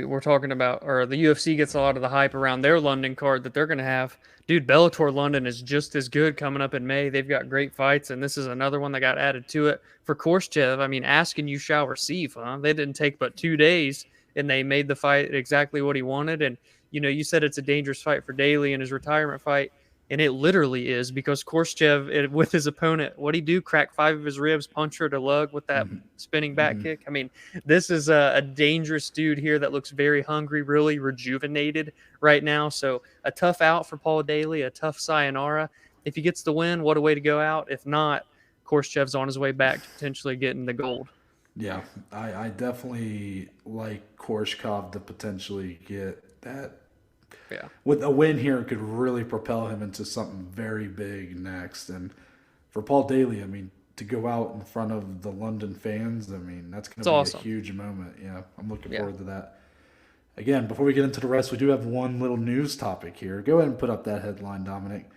S2: we're talking about, or the UFC gets a lot of the hype around their London card that they're going to have. Dude, Bellator London is just as good coming up in May. They've got great fights, and this is another one that got added to it. For Koreshkov, I mean, ask and you shall receive, huh? They didn't take but 2 days, and they made the fight exactly what he wanted. And, you said it's a dangerous fight for Daley in his retirement fight, and it literally is, because Koreshkov, with his opponent, what'd he do? Crack 5 of his ribs, punch her to lug with that spinning back kick. I mean, this is a dangerous dude here that looks very hungry, really rejuvenated right now. So a tough out for Paul Daley, a tough sayonara. If he gets the win, what a way to go out. If not, Koreshkov's on his way back to potentially getting the gold.
S1: Yeah, I definitely like Koreshkov to potentially get that. Yeah, with a win here, it could really propel him into something very big next. And for Paul Daley, I mean, to go out in front of the London fans, I mean, that's going to be awesome. A huge moment. Yeah, I'm looking forward to that. Again, before we get into the rest, we do have one little news topic here. Go ahead and put up that headline, Dominic.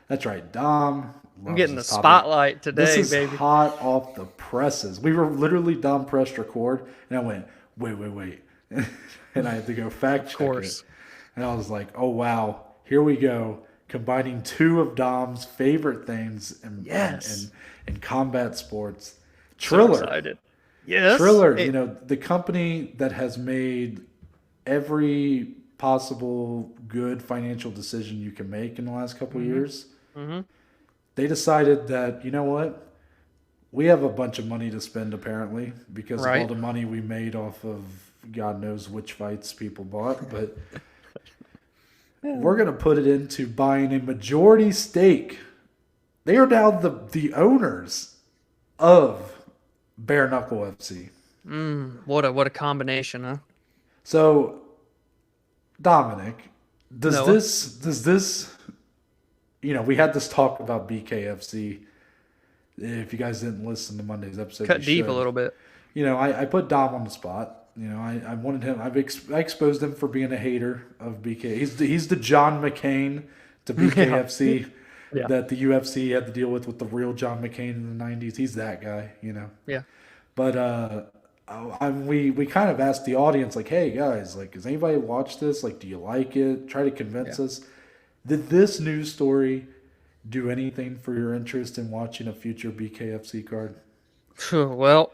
S1: That's right, Dom.
S2: I'm getting the spotlight today,
S1: this is
S2: baby.
S1: Hot off the presses. We were literally Dom pressed record, and I went, wait. And I had to go fact check it. And I was like, oh, wow, here we go. Combining two of Dom's favorite things in combat sports. Triller.
S2: So excited. Yes.
S1: Triller, the company that has made every possible good financial decision you can make in the last couple of years. Mm-hmm. They decided that, you know what? We have a bunch of money to spend, apparently, because of all the money we made off of God knows which fights people bought. But we're going to put it into buying a majority stake. They are now the owners of Bare Knuckle FC.
S2: What a combination, huh?
S1: So, Dominic, does this we had this talk about BKFC. If you guys didn't listen to Monday's episode,
S2: cut deep a little bit.
S1: I put Dom on the spot. I wanted him. I exposed him for being a hater of BK. He's the John McCain to BKFC that the UFC had to deal with the real John McCain in the 90s. He's that guy,
S2: Yeah.
S1: But we kind of asked the audience, like, hey guys, like, has anybody watched this? Like, do you like it? Try to convince us. Did this news story do anything for your interest in watching a future BKFC card?
S2: Well,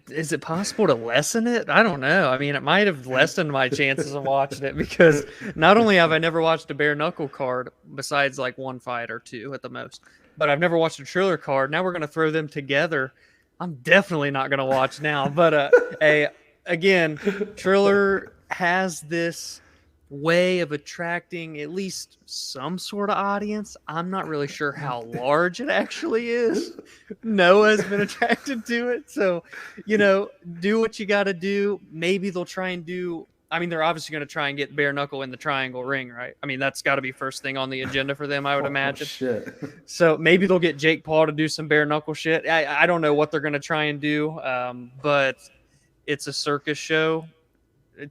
S2: is it possible to lessen it? I don't know. I mean, it might have lessened my chances of watching it, because not only have I never watched a bare knuckle card besides like one fight or two at the most, but I've never watched a Triller card. Now we're going to throw them together. I'm definitely not going to watch now. But again, Triller has this way of attracting at least some sort of audience. I'm not really sure how large it actually is. Noah's been attracted to it. So, do what you got to do. Maybe they'll try and they're obviously going to try and get bare knuckle in the triangle ring, right? I mean, that's got to be first thing on the agenda for them, I would imagine.
S1: Shit.
S2: So maybe they'll get Jake Paul to do some bare knuckle shit. I don't know what they're going to try and do, but it's a circus show.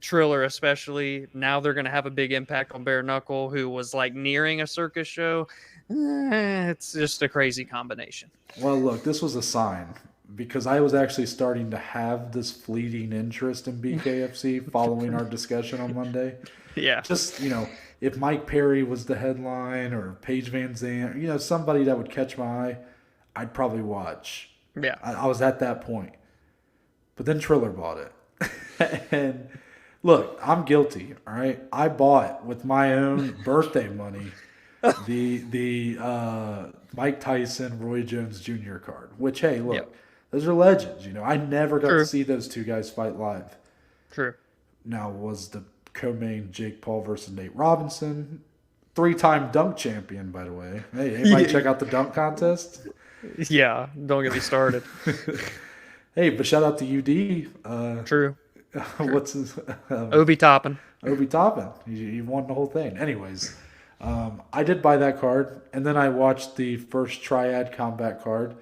S2: Triller especially, now they're going to have a big impact on bare knuckle, who was like nearing a circus show. It's just a crazy combination.
S1: Well, look, this was a sign, because I was actually starting to have this fleeting interest in BKFC following our discussion on Monday.
S2: Yeah.
S1: Just, if Mike Perry was the headline, or Paige Van Zandt, somebody that would catch my eye, I'd probably watch.
S2: Yeah.
S1: I was at that point. But then Triller bought it. And Look, I'm guilty. All right, I bought with my own birthday money the Mike Tyson, Roy Jones Jr. card. Which, hey,
S2: Yep.
S1: look, those are legends. I never got to
S2: True.
S1: see those two guys fight live.
S2: True.
S1: Now, was the co-main Jake Paul versus Nate Robinson, 3-time dunk champion, by the way. Hey, anybody check out the dunk contest?
S2: Yeah. Don't get me started.
S1: Hey, but shout out to UD.
S2: True.
S1: What's his
S2: Obi Toppin.
S1: Obi Toppin? He won the whole thing. Anyways, I did buy that card, and then I watched the first Triad Combat card.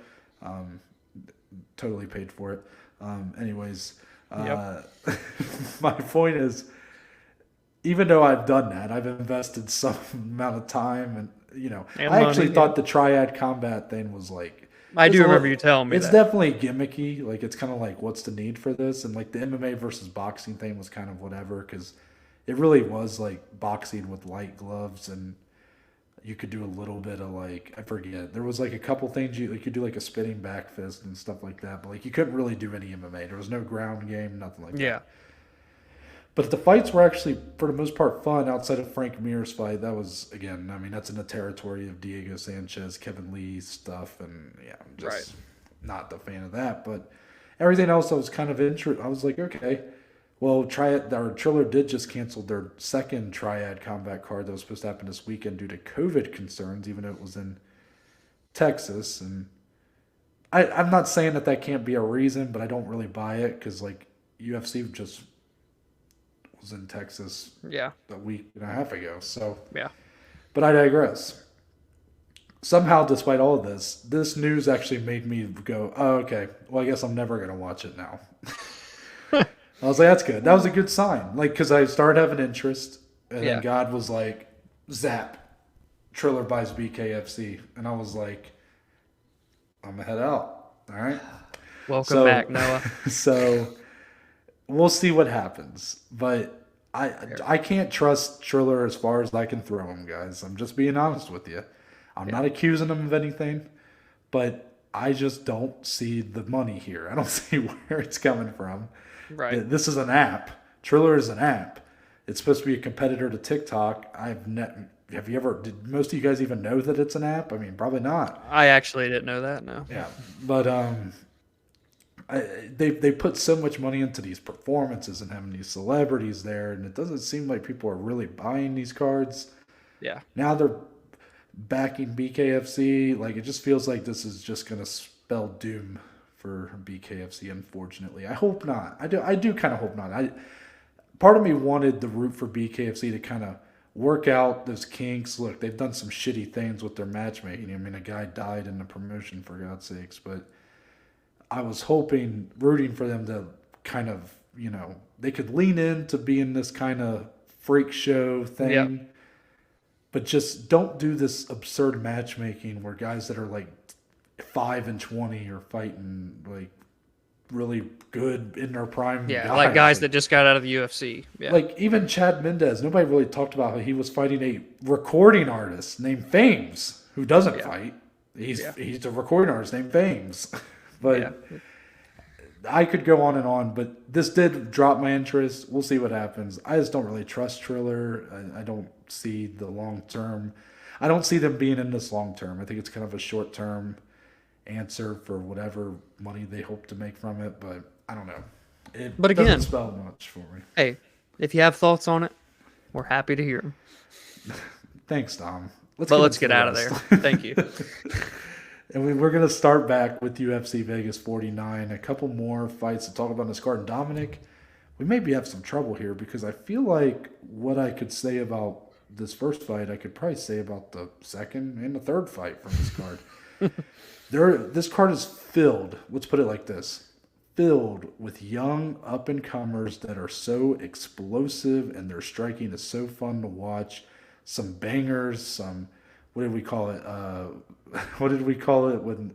S1: Totally paid for it. Anyways, my point is, even though I've done that, I've invested some amount of time, and
S2: And
S1: I actually
S2: money,
S1: thought the Triad Combat thing was like.
S2: I do remember you telling me
S1: It's
S2: that.
S1: definitely gimmicky. Like, it's kind of like, what's the need for this? And like the MMA versus boxing thing was kind of whatever, because it really was like boxing with light gloves, and you could do a little bit of like, I forget. There was like a couple things you could do, like a spinning back fist and stuff like that, but like you couldn't really do any MMA. There was no ground game, nothing like that.
S2: Yeah.
S1: But the fights were actually, for the most part, fun outside of Frank Mir's fight. That was, again, I mean, that's in the territory of Diego Sanchez, Kevin Lee stuff, and yeah, I'm just not the fan of that. But everything else I was kind of interested. I was like, okay, well, Triller did just cancel their second Triad Combat card that was supposed to happen this weekend due to COVID concerns, even though it was in Texas. And I'm not saying that can't be a reason, but I don't really buy it because, like, UFC just was in Texas a week and a half ago. So, but I digress. Somehow, despite all of this news actually made me go, oh, okay, well, I guess I'm never going to watch it now. I was like, that's good. That was a good sign. Like, because I started having interest, and then God was like, zap, Triller buys BKFC. And I was like, I'm going to head out. All right.
S2: Welcome back, Noah.
S1: So we'll see what happens, but I can't trust Triller as far as I can throw him, guys. I'm just being honest with you. I'm not accusing him of anything, but I just don't see the money here. I don't see where it's coming from.
S2: Right.
S1: This is an app. Triller is an app. It's supposed to be a competitor to TikTok. Did most of you guys even know that it's an app? I mean, probably not.
S2: I actually didn't know that, no.
S1: Yeah, but they put so much money into these performances and having these celebrities there, and it doesn't seem like people are really buying these cards.
S2: Yeah.
S1: Now they're backing BKFC. Like, it just feels like this is just going to spell doom for BKFC, unfortunately. I hope not. I do kind of hope not. Part of me wanted the route for BKFC to kind of work out those kinks. Look, they've done some shitty things with their matchmaking. I mean, a guy died in the promotion, for God's sakes, but I was rooting for them to kind of, they could lean into being this kind of freak show thing, but just don't do this absurd matchmaking where guys that are like 5-20 are fighting like really good in their prime.
S2: Yeah, like guys that just got out of the UFC. Yeah.
S1: Like even Chad Mendez, nobody really talked about how he was fighting a recording artist named Fames who doesn't fight. He's a recording artist named Fames. But I could go on and on, but this did drop my interest. We'll see what happens. I just don't really trust Triller. I don't see the long term. I don't see them being in this long term. I think it's kind of a short term answer for whatever money they hope to make from it, but I don't know. It doesn't spell much for me.
S2: Hey, if you have thoughts on it, we're happy to hear them.
S1: Thanks, Dom.
S2: Let's get out of there. Thank you.
S1: And we're going to start back with UFC Vegas 49. A couple more fights to talk about in this card. And Dominic, we maybe have some trouble here because I feel like what I could say about this first fight, I could probably say about the second and the third fight from this card. This card is filled, let's put it like this, filled with young up-and-comers that are so explosive and their striking is so fun to watch. Some bangers, some... What did we call it? What did we call it when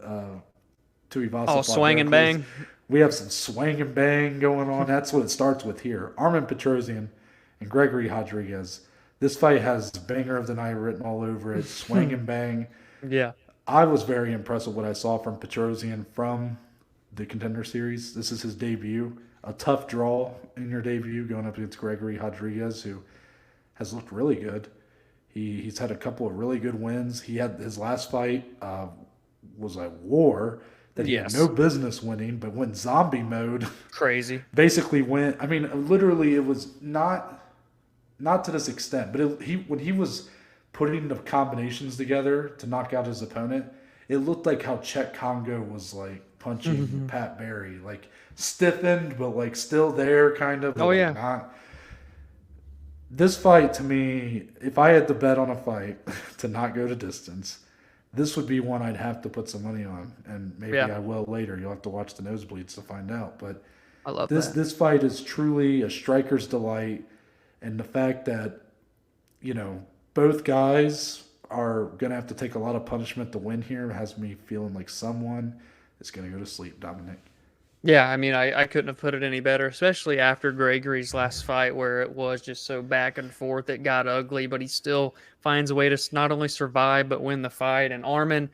S1: Tuivasa?
S2: Oh, swang and bang.
S1: We have some swang and bang going on. That's what it starts with here. Arman Petrosian and Gregory Rodriguez. This fight has banger of the night written all over it. Swang and bang.
S2: Yeah.
S1: I was very impressed with what I saw from Petrosian from the Contender Series. This is his debut. a tough draw in your debut going up against Gregory Rodriguez, who has looked really good. He's had a couple of really good wins. He had his last fight was a war that he had no business winning, but went zombie mode.
S2: Crazy.
S1: Basically went. I mean, literally, it was not to this extent, but when he was putting the combinations together to knock out his opponent, it looked like how Czech Congo was like punching Pat Barry, like stiffened, but like still there, kind of.
S2: Oh
S1: like
S2: yeah.
S1: Not. This fight, to me, if I had to bet on a fight to not go to distance, this would be one I'd have to put some money on, and maybe I will later. You'll have to watch the nosebleeds to find out. But
S2: I love
S1: this.
S2: that.
S1: This fight is truly a striker's delight, and the fact that both guys are gonna have to take a lot of punishment to win here has me feeling like someone is gonna go to sleep, Dominic.
S2: Yeah, I mean, I couldn't have put it any better, especially after Gregory's last fight where it was just so back and forth. It got ugly, but he still finds a way to not only survive but win the fight. And Arman,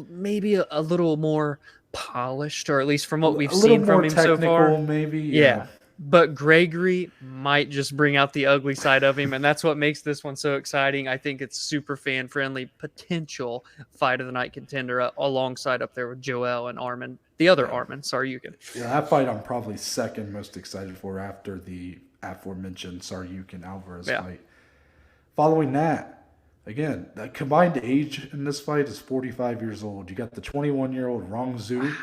S2: maybe a little more polished, or at least from what we've seen from him so far.
S1: Maybe.
S2: Yeah. But Gregory might just bring out the ugly side of him, and that's what makes this one so exciting. I think it's super fan-friendly, potential fight of the night contender alongside up there with Joel and Arman, the other Arman, Tsarukyan.
S1: Yeah, that fight I'm probably second most excited for after the aforementioned Tsarukyan Alvarez fight. Following that, again, the combined age in this fight is 45 years old. You got the 21-year-old Rong Zhu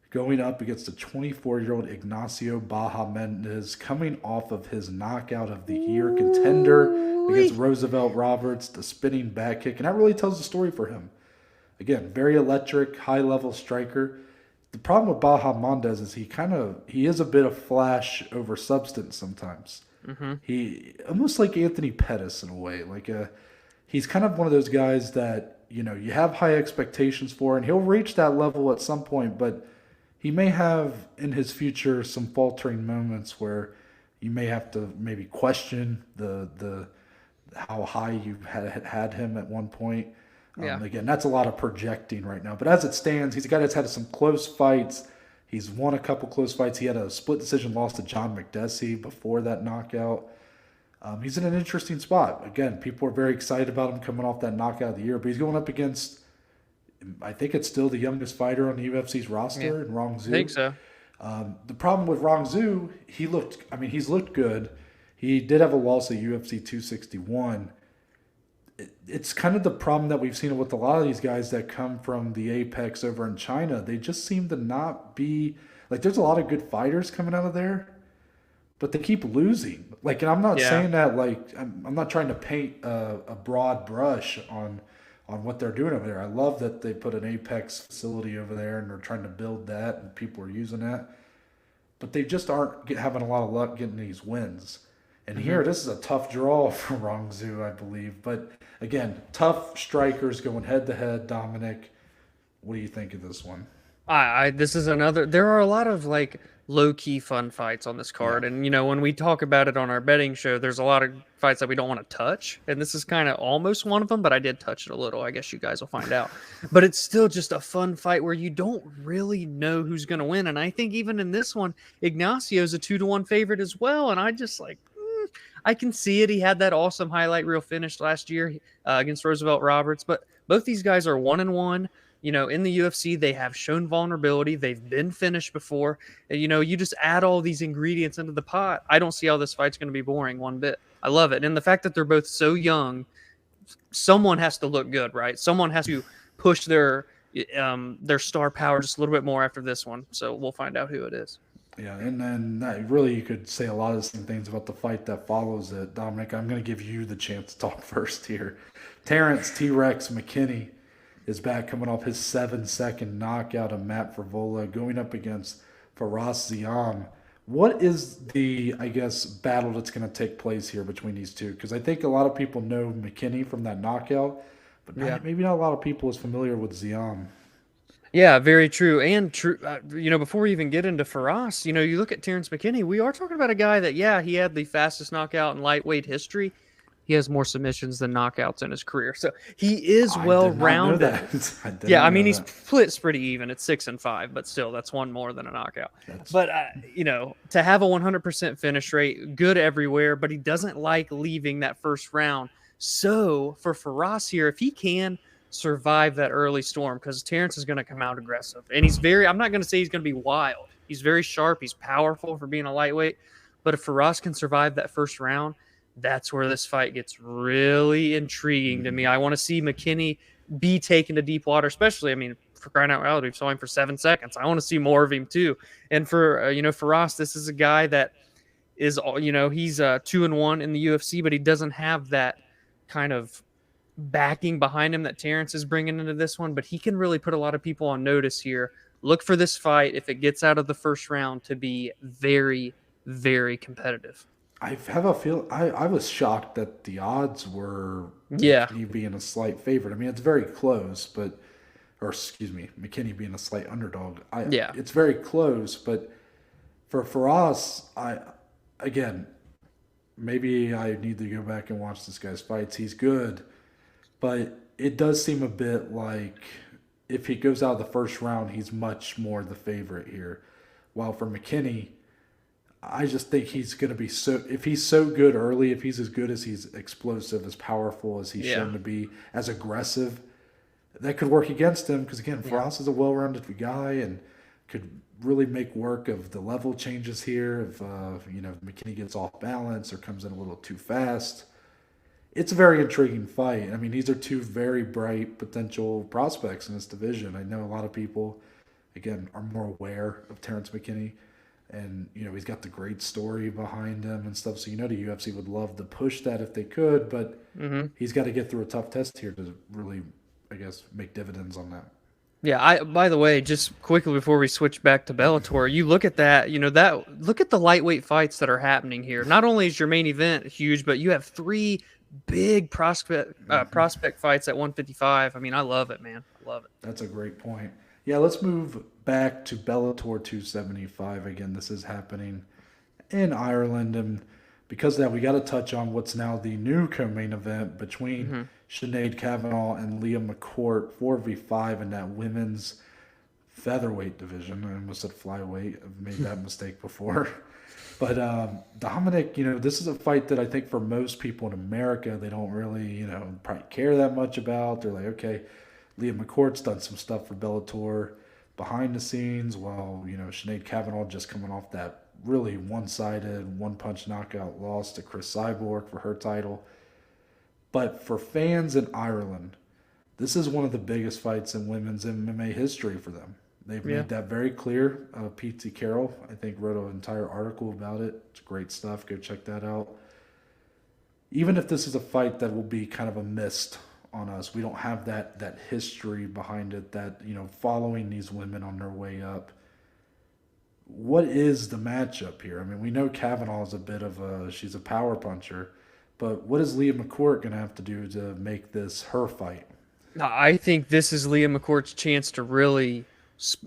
S1: going up against the 24-year-old Ignacio Baja Mendez, coming off of his knockout of the year contender against Roosevelt Roberts, the spinning back kick. And that really tells the story for him. Again, very electric, high-level striker. The problem with Baja Mendez is he is a bit of flash over substance sometimes. He almost like Anthony Pettis in a way. He's kind of one of those guys that you have high expectations for, and he'll reach that level at some point, but he may have in his future some faltering moments where you may have to maybe question the how high you had him at one point. Again, that's a lot of projecting right now. But as it stands, he's a guy that's had some close fights. He's won a couple close fights. He had a split decision loss to John McDessie before that knockout. He's in an interesting spot. Again, people are very excited about him coming off that knockout of the year. But he's going up against, I think it's still the youngest fighter on the UFC's roster, in Rong Zhu.
S2: I think so.
S1: The problem with Rong Zhu, he's looked good. He did have a loss at UFC 261. It's kind of the problem that we've seen with a lot of these guys that come from the Apex over in China. They just seem to not be like, there's a lot of good fighters coming out of there, but they keep losing. And I'm not saying that I'm not trying to paint a broad brush on what they're doing over there. I love that they put an Apex facility over there and they're trying to build that and people are using that, but they just aren't having a lot of luck getting these wins. And here, this is a tough draw for Rong Zhu, I believe. But again, tough strikers going head-to-head. Dominic, what do you think of this one?
S2: This is another. There are a lot of low-key fun fights on this card, and when we talk about it on our betting show, there's a lot of fights that we don't want to touch, and this is kind of almost one of them. But I did touch it a little. I guess you guys will find out. But it's still just a fun fight where you don't really know who's going to win, and I think even in this one, Ignacio's a 2-1 favorite as well, and I just I can see it. He had that awesome highlight reel finish last year against Roosevelt Roberts. But both these guys are 1-1. In the UFC, they have shown vulnerability. They've been finished before. You just add all these ingredients into the pot. I don't see how this fight's going to be boring one bit. I love it. And the fact that they're both so young, someone has to look good, right? Someone has to push their star power just a little bit more after this one. So we'll find out who it is.
S1: Yeah, and then really you could say a lot of the same things about the fight that follows it. Dominic, I'm going to give you the chance to talk first here. Terrence T-Rex McKinney is back coming off his 7-second knockout of Matt Frevola going up against Faraz Ziam. What is the, battle that's going to take place here between these two? Because I think a lot of people know McKinney from that knockout, but maybe not a lot of people is familiar with Ziam.
S2: Yeah, very true. And true. Before we even get into Faraz, you look at Terrence McKinney, we are talking about a guy that, he had the fastest knockout in lightweight history. he has more submissions than knockouts in his career. So he is well-rounded.
S1: I
S2: mean, he's splits pretty even. It's 6-5, but still, that's one more than a knockout. But, to have a 100% finish rate, good everywhere, but he doesn't like leaving that first round. So for Firas here, if he can survive that early storm, because Terrence is going to come out aggressive. And I'm not going to say he's going to be wild. He's very sharp. He's powerful for being a lightweight. But if Firas can survive that first round, that's where this fight gets really intriguing to me. I want to see McKinney be taken to deep water, especially, I mean, for crying out loud, we saw him for 7 seconds. I want to see more of him too. And for, Firas, this is a guy that is, he's 2-1 in the UFC, but he doesn't have that kind of backing behind him that Terrence is bringing into this one, but he can really put a lot of people on notice here. Look for this fight, if it gets out of the first round, to be very, very competitive.
S1: I have a feel. I was shocked that the odds were McKinney being a slight favorite. I mean, it's very close, McKinney being a slight underdog. It's very close, but for Firas, maybe I need to go back and watch this guy's fights. He's good. But it does seem a bit like if he goes out of the first round, he's much more the favorite here. While for McKinney, I just think he's going to be if he's so good early, if he's as good as he's explosive, as powerful as he's shown to be, as aggressive, that could work against him. Because again, Firas is a well-rounded guy and could really make work of the level changes here. If McKinney gets off balance or comes in a little too fast. It's a very intriguing fight. I mean, these are two very bright potential prospects in this division. I know a lot of people, again, are more aware of Terrence McKinney. And, he's got the great story behind him and stuff. So, the UFC would love to push that if they could. But he's got to get through a tough test here to really, make dividends on that.
S2: Yeah, by the way, just quickly before we switch back to Bellator, you look at that, look at the lightweight fights that are happening here. Not only is your main event huge, but you have 3 big prospect fights at 155. I mean, I love it, man. I love it.
S1: That's a great point. Yeah, let's move back to Bellator 275. Again, this is happening in Ireland, and because of that, we got to touch on what's now the new co-main event between Sinead Kavanagh and Leah McCourt, 4v5 in that women's featherweight division. I almost said flyweight. I've made that mistake before. But Dominic, this is a fight that I think for most people in America, they don't really, probably care that much about. They're like, okay, Leah McCourt's done some stuff for Bellator behind the scenes, while, Sinead Kavanagh just coming off that really one-sided, one-punch knockout loss to Chris Cyborg for her title. But for fans in Ireland, this is one of the biggest fights in women's MMA history for them. They've made that very clear. P.T. Carroll, I think, wrote an entire article about it. It's great stuff. Go check that out. Even if this is a fight that will be kind of a mist on us, we don't have that history behind it, that, following these women on their way up. What is the matchup here? I mean, we know Kavanagh is she's a power puncher, but what is Leah McCourt going to have to do to make this her fight?
S2: I think this is Leah McCourt's chance to really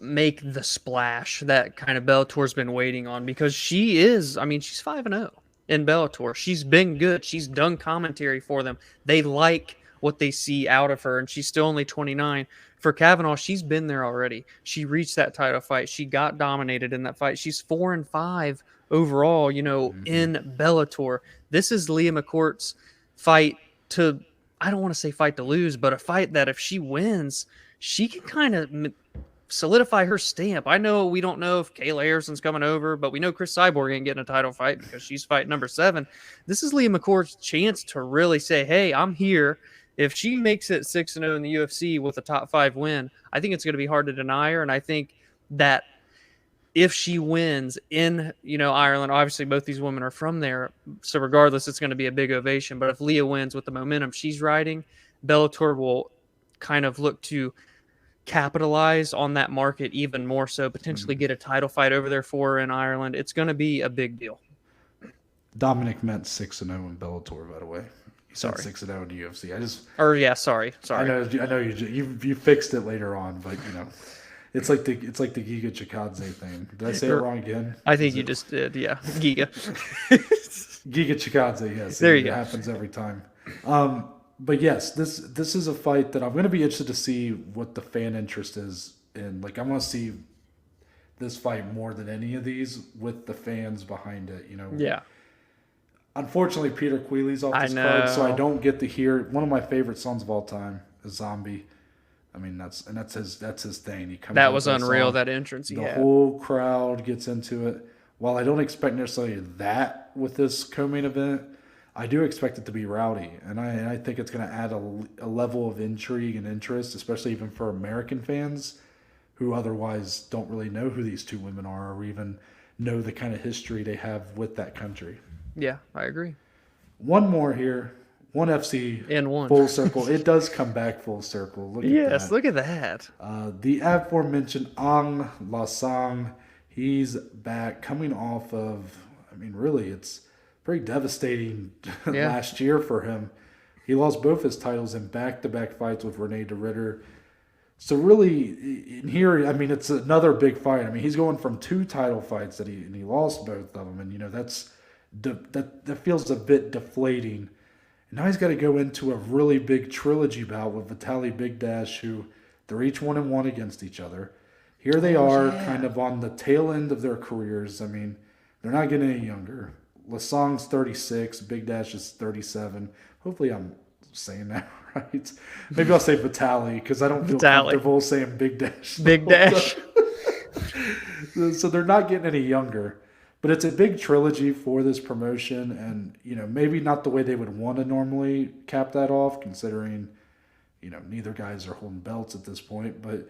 S2: make the splash that kind of Bellator's been waiting on, because she's 5-0 in Bellator. She's been good. She's done commentary for them. They like what they see out of her, and she's still only 29. For Kavanagh, she's been there already. She reached that title fight. She got dominated in that fight. She's 4-5 overall, in Bellator. This is Leah McCourt's fight to, I don't want to say fight to lose, but a fight that if she wins, she can kind of solidify her stamp. I know we don't know if Kayla Harrison's coming over, but we know Chris Cyborg ain't getting a title fight because she's fighting number 7. This is Leah McCourt's chance to really say, hey, I'm here. If she makes it 6-0 in the UFC with a top 5 win, I think it's going to be hard to deny her. And I think that if she wins in, Ireland, obviously both these women are from there, so regardless, it's going to be a big ovation. But if Leah wins with the momentum she's riding, Bellator will kind of look to capitalize on that market even more so, potentially get a title fight over there for her in Ireland. It's going to be a big deal.
S1: Dominic meant 6-0 in Bellator, by the way.
S2: Sorry.
S1: 6-0 in the UFC.
S2: Sorry.
S1: I know you fixed it later on, but it's like the Giga Chikadze thing. Did I say it wrong again?
S2: I think you just did. Yeah, Giga.
S1: Giga Chikadze, yes.
S2: There you
S1: it
S2: go.
S1: happens every time. But yes, this is a fight that I'm going to be interested to see what the fan interest is in. Like, I want to see this fight more than any of these with the fans behind it.
S2: Yeah.
S1: Unfortunately, Peter Queeley's off this card, so I don't get to hear one of my favorite songs of all time, is Zombie. I mean, that's his thing. He comes
S2: That
S1: out
S2: was
S1: with
S2: unreal,
S1: song.
S2: that entrance he
S1: The
S2: had.
S1: whole crowd gets into it. While I don't expect necessarily that with this co-main event, I do expect it to be rowdy, and I think it's going to add a level of intrigue and interest, especially even for American fans who otherwise don't really know who these two women are or even know the kind of history they have with that country.
S2: Yeah, I agree.
S1: One more here. ONE FC
S2: And one.
S1: full circle. It does come back full circle. Look at that.
S2: Look at that.
S1: The aforementioned Ang Lasang, he's back coming off of, I mean, really, it's pretty devastating last year for him. He lost both his titles in back-to-back fights with Reinier de Ridder. So really, in here, I mean, it's another big fight. I mean, he's going from 2 title fights that he lost both of them, and that feels a bit deflating. And now he's got to go into a really big trilogy bout with Vitaly Bigdash, who they're each 1-1 against each other. Here they are, kind of on the tail end of their careers. I mean, they're not getting any younger. Lasang's 36, Bigdash is 37. Hopefully, I'm saying that right. Maybe I'll say Vitaly because I don't feel comfortable saying Bigdash.
S2: Bigdash.
S1: So they're not getting any younger. But it's a big trilogy for this promotion, and maybe not the way they would want to normally cap that off, considering neither guys are holding belts at this point. But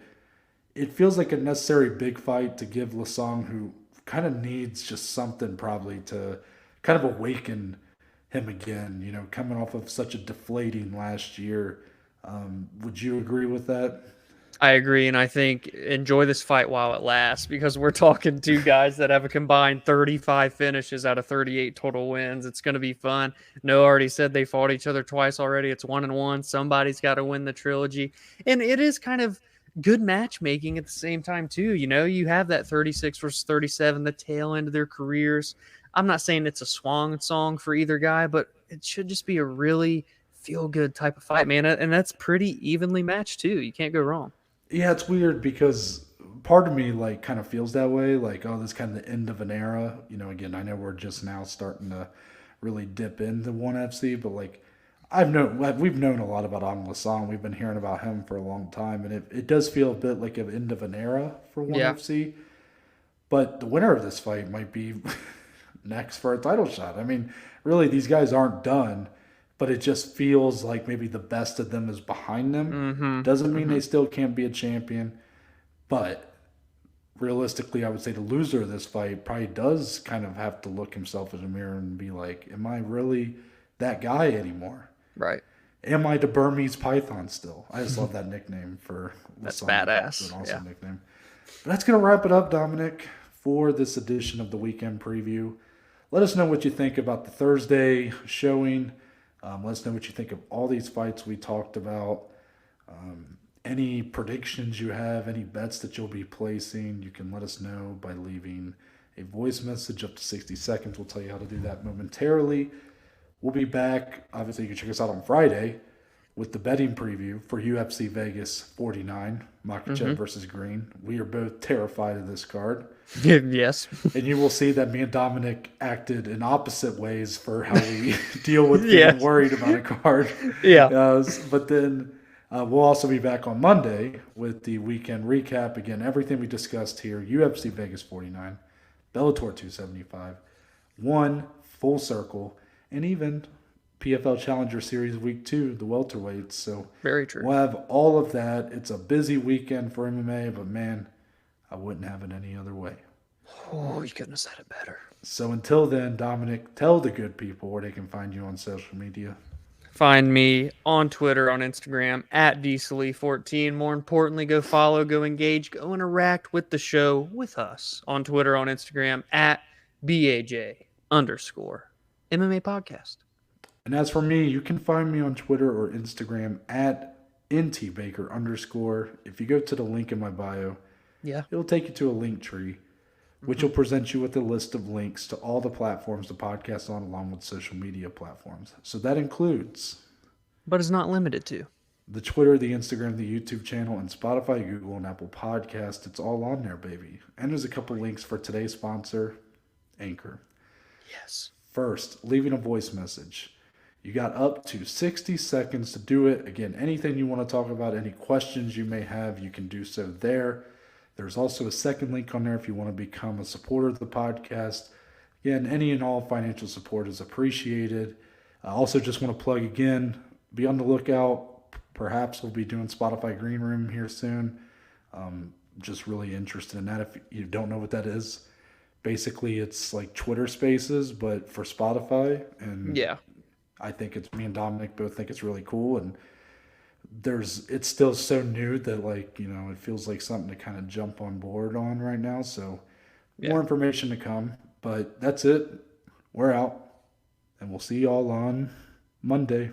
S1: it feels like a necessary big fight to give Lasang, who kind of needs just something probably to kind of awaken him again. Coming off of such a deflating last year. Would you agree with that?
S2: I agree, and I think enjoy this fight while it lasts because we're talking 2 guys that have a combined 35 finishes out of 38 total wins. It's going to be fun. Noah already said they fought each other twice already. It's 1-1. Somebody's got to win the trilogy, and it is kind of good matchmaking at the same time too. You have that 36 versus 37, the tail end of their careers. I'm not saying it's a swan song for either guy, but it should just be a really feel-good type of fight, man, and that's pretty evenly matched too. You can't go wrong.
S1: Yeah, it's weird because part of me kind of feels that way. Like, oh, this is kind of the end of an era. Again, I know we're just now starting to really dip into ONE FC, but we've known a lot about Ang Lasang. We've been hearing about him for a long time, and it does feel a bit like an end of an era for ONE FC. But the winner of this fight might be next for a title shot. I mean, really, these guys aren't done. But it just feels like maybe the best of them is behind them.
S2: Mm-hmm.
S1: Doesn't mean they still can't be a champion. But realistically, I would say the loser of this fight probably does kind of have to look himself in the mirror and be like, am I really that guy anymore?
S2: Right.
S1: Am I the Burmese Python still? I just love that nickname for
S2: That's
S1: Lasang.
S2: badass.
S1: That's an awesome nickname. But that's going to wrap it up, Dominic, for this edition of the Weekend Preview. Let us know what you think about the Thursday showing. Let us know what you think of all these fights we talked about. Any predictions you have, any bets that you'll be placing, you can let us know by leaving a voice message up to 60 seconds. We'll tell you how to do that momentarily. We'll be back. Obviously, you can check us out on Friday with the betting preview for UFC Vegas 49, Makhachev versus Green. We are both terrified of this card.
S2: Yes.
S1: And you will see that me and Dominic acted in opposite ways for how we deal with being worried about a card.
S2: Yeah.
S1: But then we'll also be back on Monday with the weekend recap. Again, everything we discussed here, UFC Vegas 49, Bellator 275, ONE Full Circle, and even PFL Challenger Series Week 2, the welterweights. So
S2: very true.
S1: We'll have all of that. It's a busy weekend for MMA, but man, I wouldn't have it any other way.
S2: Oh, you couldn't have said it better.
S1: So until then, Dominic, tell the good people where they can find you on social media.
S2: Find me on Twitter, on Instagram, at DSLE14. More importantly, go follow, go engage, go interact with the show with us on Twitter, on Instagram, at BAJ_MMA podcast.
S1: And as for me, you can find me on Twitter or Instagram at ntbaker_. If you go to the link in my bio, it'll take you to a link tree which will present you with a list of links to all the platforms the podcast on, along with social media platforms. So that includes,
S2: but it's not limited to,
S1: the Twitter, the Instagram, the YouTube channel, and Spotify, Google, and Apple Podcast. It's all on there, baby. And there's a couple links for today's sponsor, Anchor.
S2: Yes.
S1: First, leaving a voice message. You got up to 60 seconds to do it. Again, anything you want to talk about, any questions you may have, you can do so there. There's also a second link on there if you want to become a supporter of the podcast. Again, any and all financial support is appreciated. I also just want to plug again, be on the lookout. Perhaps we'll be doing Spotify Green Room here soon. Just really interested in that. If you don't know what that is, basically it's like Twitter Spaces, but for Spotify. And
S2: yeah,
S1: I think me and Dominic both think it's really cool. And it's still so new that, like, it feels like something to kind of jump on board on right now. So more information to come, but that's it. We're out, and we'll see y'all on Monday.